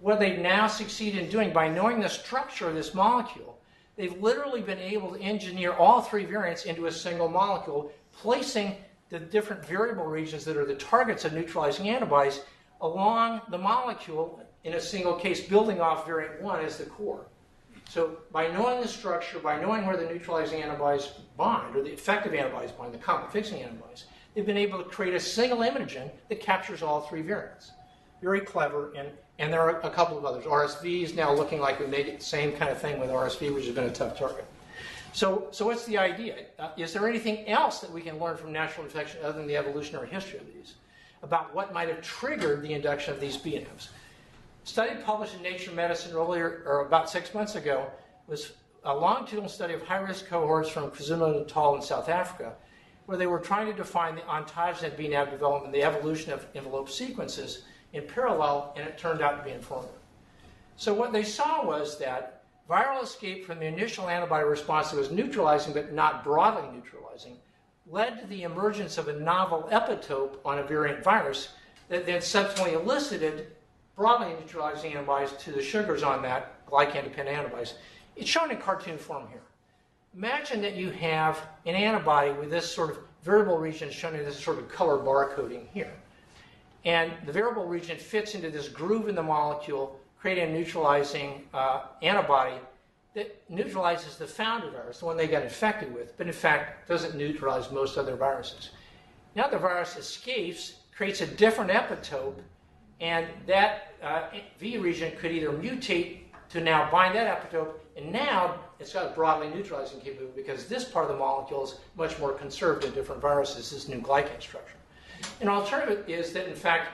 What they've now succeeded in doing, by knowing the structure of this molecule, they've literally been able to engineer all 3 variants into a single molecule, placing the different variable regions that are the targets of neutralizing antibodies along the molecule in a single case, building off variant 1 as the core. So by knowing the structure, by knowing where the neutralizing antibodies bind, or the effective antibodies bind, the complement-fixing antibodies, they've been able to create a single imagen that captures all 3 variants. Very clever, and there are a couple of others. RSV is now looking like we may get the same kind of thing with RSV, which has been a tough target. So what's the idea? Is there anything else that we can learn from natural infection other than the evolutionary history of these about what might have triggered the induction of these BNFs? A study published in Nature Medicine earlier, or about 6 months ago, was a longitudinal study of high-risk cohorts from KwaZulu-Natal in South Africa, where they were trying to define the ontogenic BNAb development, the evolution of envelope sequences in parallel, and it turned out to be informative. So what they saw was that viral escape from the initial antibody response that was neutralizing but not broadly neutralizing led to the emergence of a novel epitope on a variant virus that then subsequently elicited broadly neutralizing antibodies to the sugars on that, glycan-dependent antibodies. It's shown in cartoon form here. Imagine that you have an antibody with this sort of variable region shown in this sort of color barcoding here. And the variable region fits into this groove in the molecule, creating a neutralizing antibody that neutralizes the founder virus, the one they got infected with, but in fact doesn't neutralize most other viruses. Now the virus escapes, creates a different epitope, and that V region could either mutate to now bind that epitope, and now it's got a broadly neutralizing capability because this part of the molecule is much more conserved in different viruses, this new glycan structure. An alternative is that, in fact,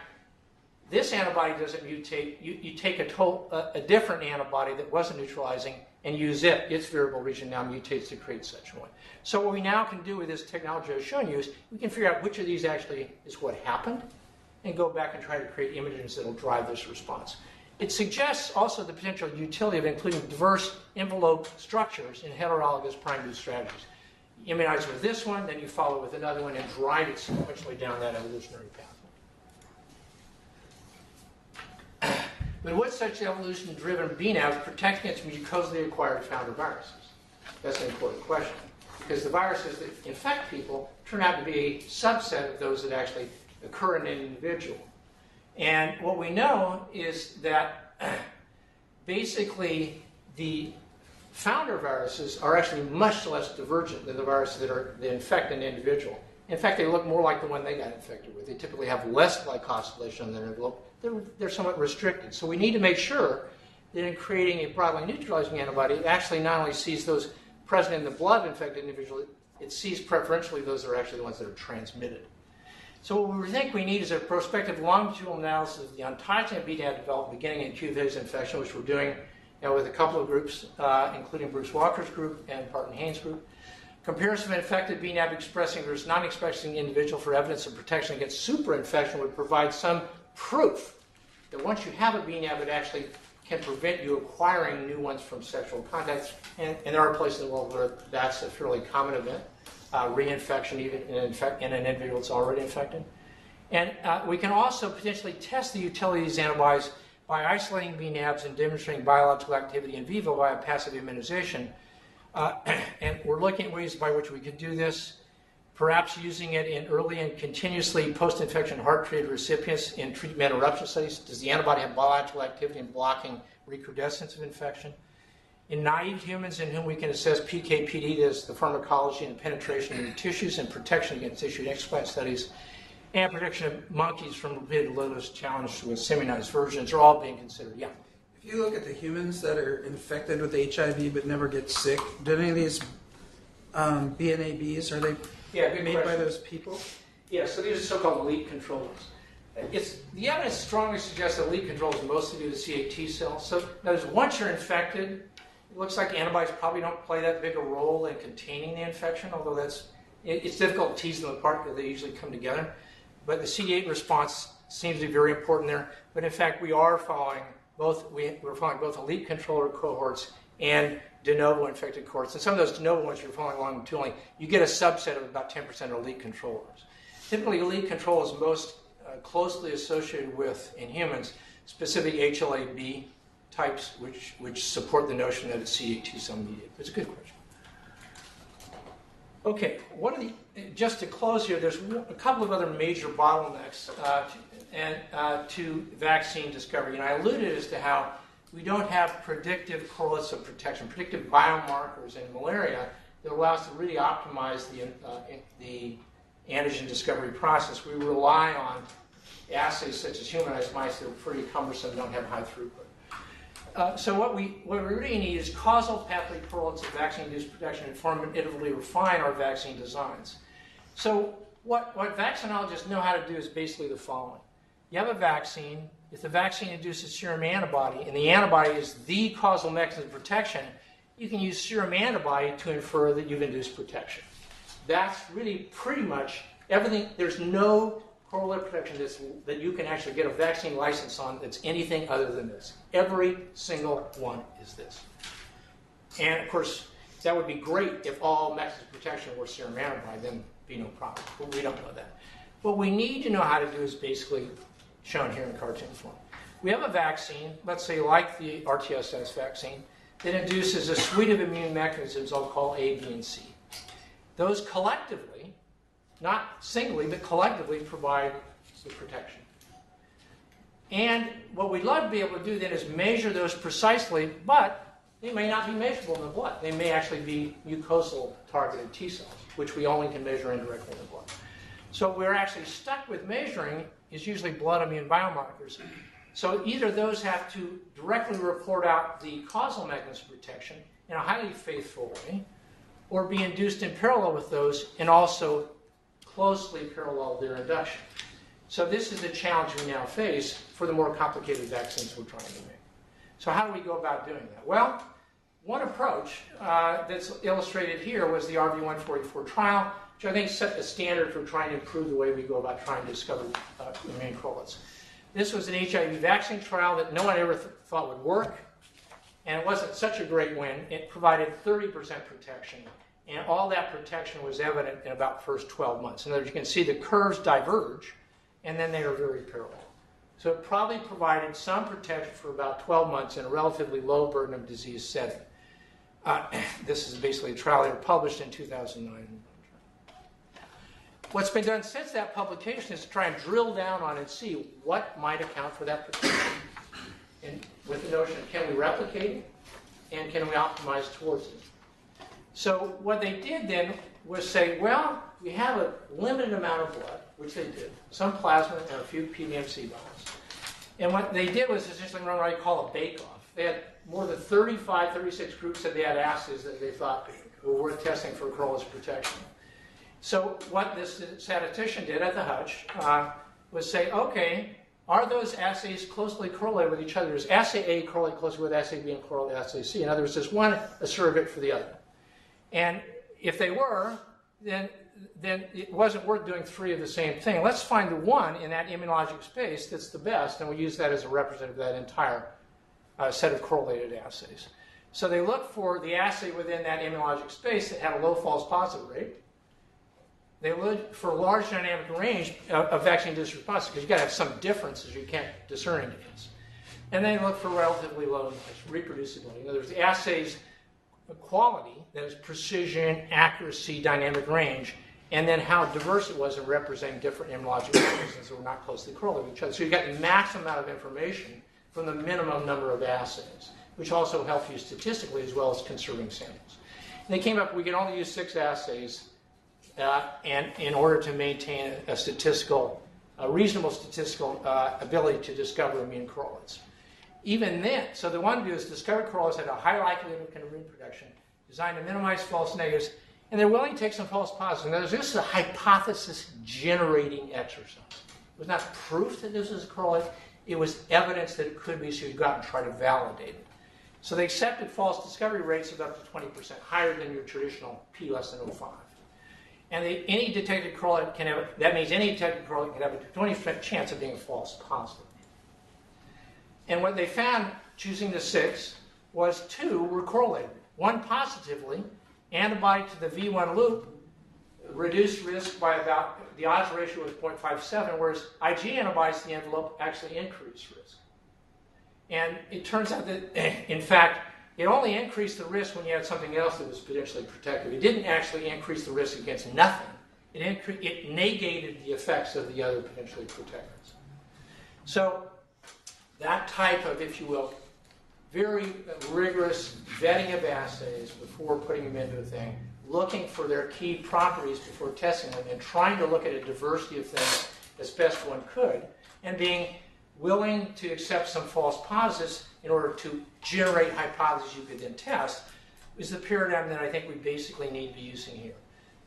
this antibody doesn't mutate. You take a different antibody that wasn't neutralizing and use it. Its variable region now mutates to create such one. So what we now can do with this technology I've shown you is we can figure out which of these actually is what happened and go back and try to create images that will drive this response. It suggests also the potential utility of including diverse envelope structures in heterologous prime-boost strategies. You immunize with this one, then you follow with another one and drive it sequentially down that evolutionary pathway. But would such evolution-driven BNAVs protect against mucosally acquired founder viruses? That's an important question, because the viruses that infect people turn out to be a subset of those that actually occur in an individual. And what we know is that basically the founder viruses are actually much less divergent than the viruses that infect an individual. In fact, they look more like the one they got infected with. They typically have less glycosylation on their envelope. They're somewhat restricted. So we need to make sure that in creating a broadly neutralizing antibody, it actually not only sees those present in the blood of infected individual, it sees preferentially those that are actually the ones that are transmitted. So what we think we need is a prospective longitudinal analysis of the untitled BNAV development beginning in acute phase infection, which we're doing with a couple of groups, including Bruce Walker's group and Parton Haynes' group. Comparison of infected BNAV expressing versus non-expressing individual for evidence of protection against superinfection would provide some proof that once you have a BNAV, it actually can prevent you acquiring new ones from sexual contacts. And there are places in the world where that's a fairly common event. Reinfection even in an individual that's already infected. And we can also potentially test the utility of these antibodies by isolating BNAVs and demonstrating biological activity in vivo via passive immunization. And we're looking at ways by which we can do this, perhaps using it in early and continuously post-infection heart-treated recipients in treatment interruption studies. Does the antibody have biological activity in blocking recrudescence of infection? In naive humans in whom we can assess PK/PD, that is the pharmacology and penetration into tissues and protection against tissue and explant studies, and protection of monkeys from repeated low-dose challenge with semi-nized versions are all being considered. Yeah. If you look at the humans that are infected with HIV but never get sick, do any of these BNABs, are they made by those people? Yeah, so these are so-called elite controllers. The evidence strongly suggests that elite controls mostly do the C8 T cells. So that is, once you're infected, it looks like antibodies probably don't play that big a role in containing the infection, although it's difficult to tease them apart because they usually come together. But the CD8 response seems to be very important there. But in fact, we're following both elite controller cohorts and de novo infected cohorts. And some of those de novo ones you're following longitudinally, you get a subset of about 10% of elite controllers. Typically, elite control is most closely associated with, in humans, specific HLA-B types, which support the notion that it's C8 T cell mediated. It's a good question. Okay, just to close here, there's a couple of other major bottlenecks to vaccine discovery. And I alluded as to how we don't have predictive correlates of protection, predictive biomarkers in malaria that allow us to really optimize the antigen discovery process. We rely on assays such as humanized mice that are pretty cumbersome and don't have high throughput. So what we really need is causal pathway correlates of vaccine-induced protection and formatively refine our vaccine designs. So what vaccinologists know how to do is basically the following. You have a vaccine. If the vaccine induces serum antibody, and the antibody is the causal mechanism of protection, you can use serum antibody to infer that you've induced protection. That's really pretty much everything. There's no correlate protection that you can actually get a vaccine license on that's anything other than this. Every single one is this. And of course, that would be great if all mechanisms of protection were serum antibody, then be no problem. But we don't know that. What we need to know how to do is basically shown here in cartoon form. We have a vaccine, let's say like the RTSS vaccine, that induces a suite of immune mechanisms I'll call A, B, and C. Those collectively, not singly, but collectively provide the protection. And what we'd love to be able to do then is measure those precisely, but they may not be measurable in the blood. They may actually be mucosal targeted T cells, which we only can measure indirectly in the blood. So we're actually stuck with measuring is usually blood immune biomarkers. So either those have to directly report out the causal mechanism of protection in a highly faithful way, or be induced in parallel with those and also closely parallel their induction. So this is the challenge we now face for the more complicated vaccines we're trying to make. So how do we go about doing that? Well, one approach that's illustrated here was the RV144 trial, which I think set the standard for trying to improve the way we go about trying to discover immune correlates. This was an HIV vaccine trial that no one ever thought would work, and it wasn't such a great win. It provided 30% protection, and all that protection was evident in about the first 12 months. In other words, you can see the curves diverge, and then they are very parallel. So it probably provided some protection for about 12 months in a relatively low burden of disease setting. This is basically a trial that was published in 2009. What's been done since that publication is to try and drill down on and see what might account for that protection. And with the notion of can we replicate it and can we optimize towards it. So what they did then was say, well, we have a limited amount of blood, which they did, some plasma and a few PBMC vials. And what they did was essentially run what I call a bake-off. They had more than 35, 36 groups that they had assays that they thought were worth testing for correlates protection. So what this statistician did at the Hutch was say, okay, are those assays closely correlated with each other? Does assay A correlate closely with assay B and correlate with assay C? In other words, is one a surrogate for the other? And if they were, then it wasn't worth doing 3 of the same thing. Let's find the one in that immunologic space that's the best, and we use that as a representative of that entire set of correlated assays. So they looked for the assay within that immunologic space that had a low false positive rate. They looked for a large dynamic range of vaccine-induced responses, because you've got to have some differences you can't discern against. And they looked for relatively low reproducibility. In other words, the assay's quality, that is precision, accuracy, dynamic range, and then how diverse it was in representing different immunologic mechanisms that were not closely correlated with each other. So you got the maximum amount of information from the minimum number of assays, which also helps you statistically as well as conserving samples. And they came up, we can only use 6 assays and in order to maintain a reasonable statistical ability to discover immune correlates. Even then, so they wanted to do is discover correlates that had a high likelihood of immune protection, designed to minimize false negatives, and they're willing to take some false positives. Now, this is a hypothesis-generating exercise. It was not proof that this is a correlate. It was evidence that it could be, so you go out and try to validate it. So they accepted false discovery rates of up to 20%, higher than your traditional P less than 0.5. And any detected correlate can have, that means any detected correlate can have a 20% chance of being a false positive. And what they found, choosing the 6, was 2 were correlated. 1 positively, antibody to the V1 loop reduced risk by about, the odds ratio was 0.57, whereas Ig antibodies to the envelope actually increased risk. And it turns out that, in fact, it only increased the risk when you had something else that was potentially protective. It didn't actually increase the risk against nothing. It negated the effects of the other potentially protectors. So that type of, if you will, very rigorous vetting of assays before putting them into a thing, looking for their key properties before testing them, and trying to look at a diversity of things as best one could, and being willing to accept some false positives in order to generate hypotheses you could then test, is the paradigm that I think we basically need to be using here.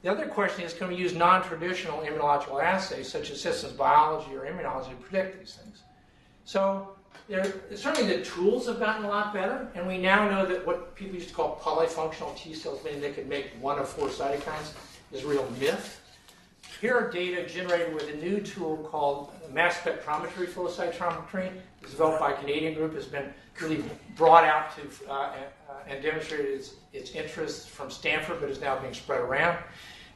The other question is, can we use non-traditional immunological assays, such as systems biology or immunology, to predict these things? So certainly the tools have gotten a lot better, and we now know that what people used to call polyfunctional T cells, meaning they could make 1 of 4 cytokines, is a real myth. Here are data generated with a new tool called mass spectrometry flow cytometry. It was developed by a Canadian group, has been really brought out to and demonstrated its interest from Stanford, but is now being spread around.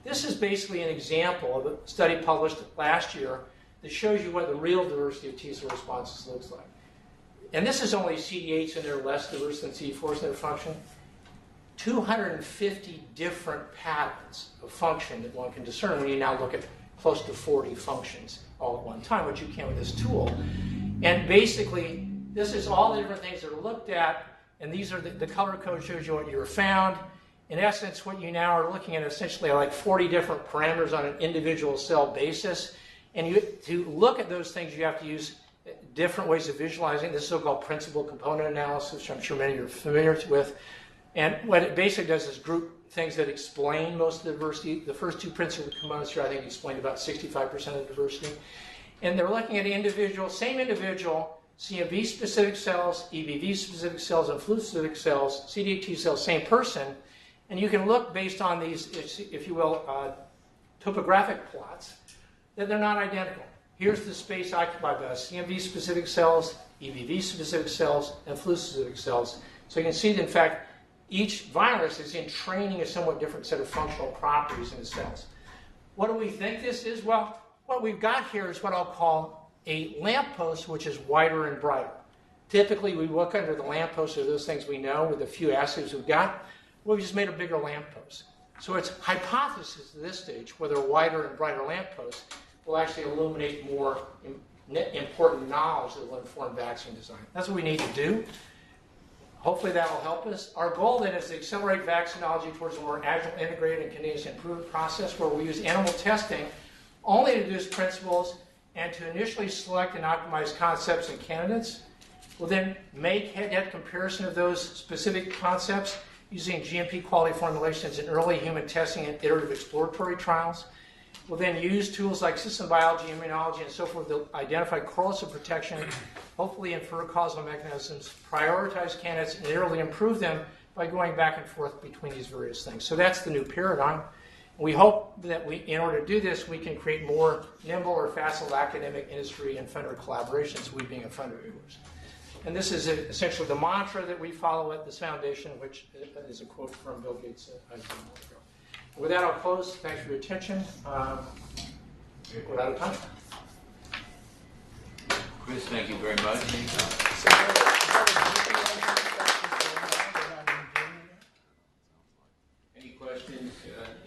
This is basically an example of a study published last year that shows you what the real diversity of T cell responses looks like. And this is only CD8s, and they're less diverse than CD4s in their function. 250 different patterns of function that one can discern when you now look at close to 40 functions all at one time, which you can with this tool. And basically, this is all the different things that are looked at, and these are the color code shows you what you were found. In essence, what you now are looking at essentially are like 40 different parameters on an individual cell basis. And to look at those things, you have to use different ways of visualizing this so-called principal component analysis, which I'm sure many of you are familiar with. And what it basically does is group things that explain most of the diversity. The first 2 principal components here, I think, explain about 65% of the diversity. And they're looking at same individual, CMV-specific cells, EBV-specific cells, and flu-specific cells, CD8 T cells, same person. And you can look based on these, if you will, topographic plots, that they're not identical. Here's the space occupied by CMV-specific cells, EBV-specific cells, and flu-specific cells. So you can see that, in fact, each virus is in training a somewhat different set of functional properties in the cells. What do we think this is? Well, what we've got here is what I'll call a lamppost, which is wider and brighter. Typically, we look under the lamppost of those things we know with a few assays we've got. Well, we just made a bigger lamppost. So it's hypothesis at this stage whether a wider and brighter lamppost will actually illuminate more important knowledge that will inform vaccine design. That's what we need to do. Hopefully that will help us. Our goal then is to accelerate vaccinology towards a more agile, integrated, and continuous improvement process where we use animal testing only to deduce principles and to initially select and optimize concepts and candidates. We'll then make head-to-head comparison of those specific concepts using GMP quality formulations in early human testing and iterative exploratory trials. We'll then use tools like system biology, immunology, and so forth to identify correlates of protection, hopefully infer causal mechanisms, prioritize candidates, and iteratively improve them by going back and forth between these various things. So that's the new paradigm. We hope that in order to do this, we can create more nimble or facile academic, industry, and funder collaborations, we being a funder of yours. And this is essentially the mantra that we follow at this foundation, which is a quote from Bill Gates a moment ago. With that, I'll close. Thanks for your attention. We're out of time. Chris, thank you very much. Any questions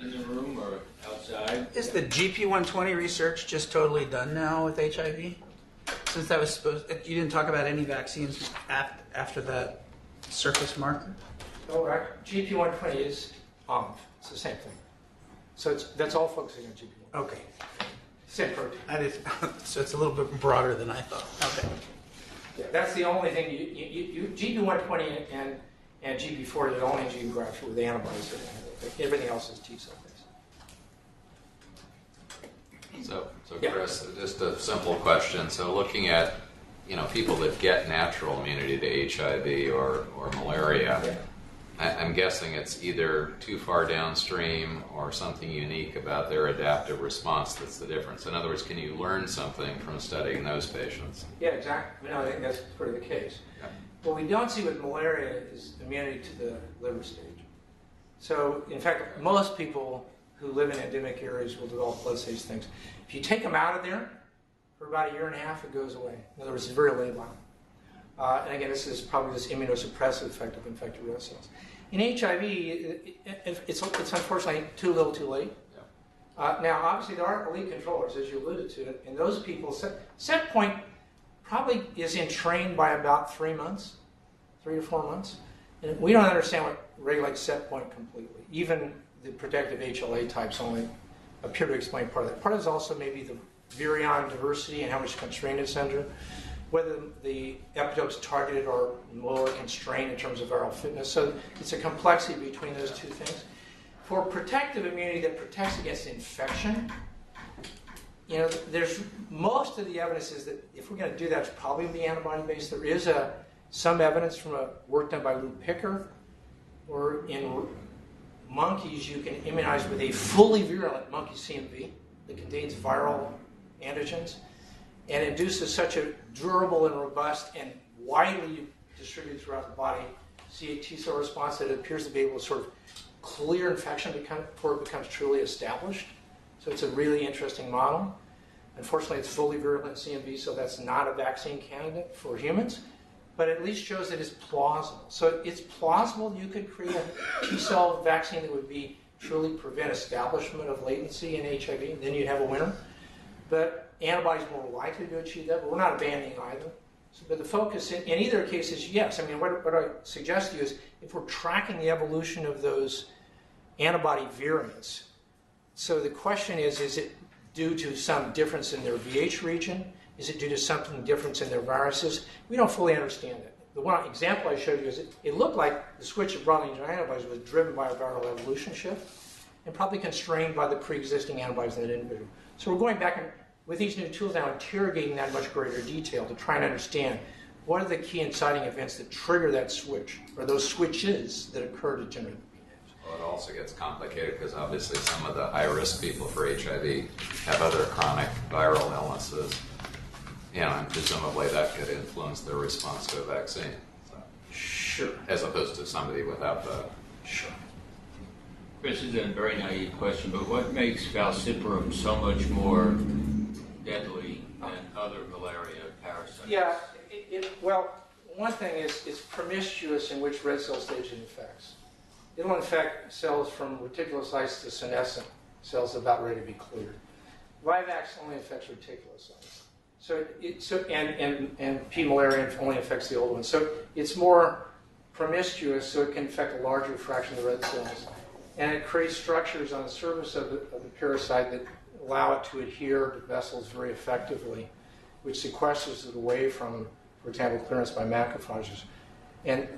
in the room or outside? Is the GP120 research just totally done now with HIV? Since that was supposed, you didn't talk about any vaccines after that surface marker? Oh, right. GP120 is OMV. It's the same thing. So that's all focusing on GP1. Okay. Same protein. So it's a little bit broader than I thought. Okay. Yeah, that's the only thing. GP120 and GP40 are the only geographic with antibodies. Everything else is T cell based. So Chris, just a simple question. So looking at, people that get natural immunity to HIV or malaria, I'm guessing it's either too far downstream or something unique about their adaptive response that's the difference. In other words, can you learn something from studying those patients? Yeah, exactly. I think that's pretty the case. Yeah. What we don't see with malaria is immunity to the liver stage. So, in fact, most people who live in endemic areas will develop blood stage things. If you take them out of there, for about a year and a half, it goes away. In other words, it's very late line. And again, this is probably this immunosuppressive effect of infected red cells. In HIV, it's unfortunately too little too late. Yeah. Now, obviously, there are elite controllers, as you alluded to, and those people, set point probably is entrained by about 3 months, 3 to 4 months. And we don't understand what regulates set point completely. Even the protective HLA types only appear to explain part of that. Part of it is also maybe the virion diversity and how much constraint it's under, whether the epitopes targeted are more constrained in terms of viral fitness. So it's a complexity between those two things. For protective immunity that protects against infection, there's most of the evidence is that if we're going to do that, it's probably be antibody-based. There is some evidence from a work done by Lou Picker, where in monkeys you can immunize with a fully virulent monkey CMV that contains viral antigens and induces such a durable and robust and widely distributed throughout the body CD8 T cell response that it appears to be able to sort of clear infection before it becomes truly established. So it's a really interesting model. Unfortunately, it's fully virulent CMV, so that's not a vaccine candidate for humans, but at least shows that it's plausible. So it's plausible you could create a T cell vaccine that would truly prevent establishment of latency in HIV, then you'd have a winner. But antibodies are more likely to achieve that, but we're not abandoning either. So, but the focus in either case is yes. I mean, what I suggest to you is if we're tracking the evolution of those antibody variants, so the question is it due to some difference in their VH region? Is it due to something difference in their viruses? We don't fully understand it. The one example I showed you is it looked like the switch of broadly engineered antibodies was driven by a viral evolution shift and probably constrained by the pre-existing antibodies in that individual. So we're going back and with these new tools now interrogating that in much greater detail to try and understand what are the key inciting events that trigger that switch, or those switches that occur to generate the BNAbs? Well, it also gets complicated because obviously some of the high-risk people for HIV have other chronic viral illnesses, and presumably that could influence their response to a vaccine. So, Sure. as opposed to somebody without the. Sure. This is a very naive question, but what makes Pfalciparum so much more deadly than other malaria parasites? Yeah, well, one thing is it's promiscuous in which red cell stage it infects. It'll infect cells from reticulocytes to senescent cells about ready to be cleared. Vivax only affects reticulocytes. And P. malarium only affects the old ones. So it's more promiscuous, so it can infect a larger fraction of the red cells. And it creates structures on the surface of the parasite that allow it to adhere to vessels very effectively, which sequesters it away from, for example, clearance by macrophages. And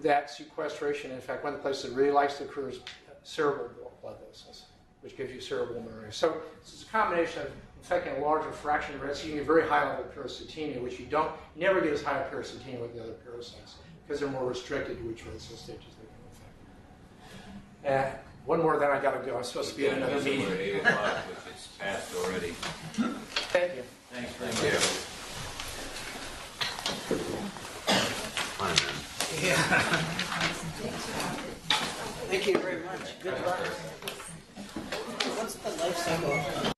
that sequestration, in fact, one of the places it really likes to occur is cerebral blood vessels, which gives you cerebral malaria. So it's a combination of infecting a larger fraction of red cells. You can get very high level parasitemia, which you never get as high a parasitemia with the other parasites because they're more restricted to which red cell stages they can infect. One more, then I got to go. I'm supposed to be at another meeting. We're at 8 o'clock, which is past already. Thank you. Thanks very Thank you. Fine, man. Yeah. Thank you very much. Good luck. What's the life cycle?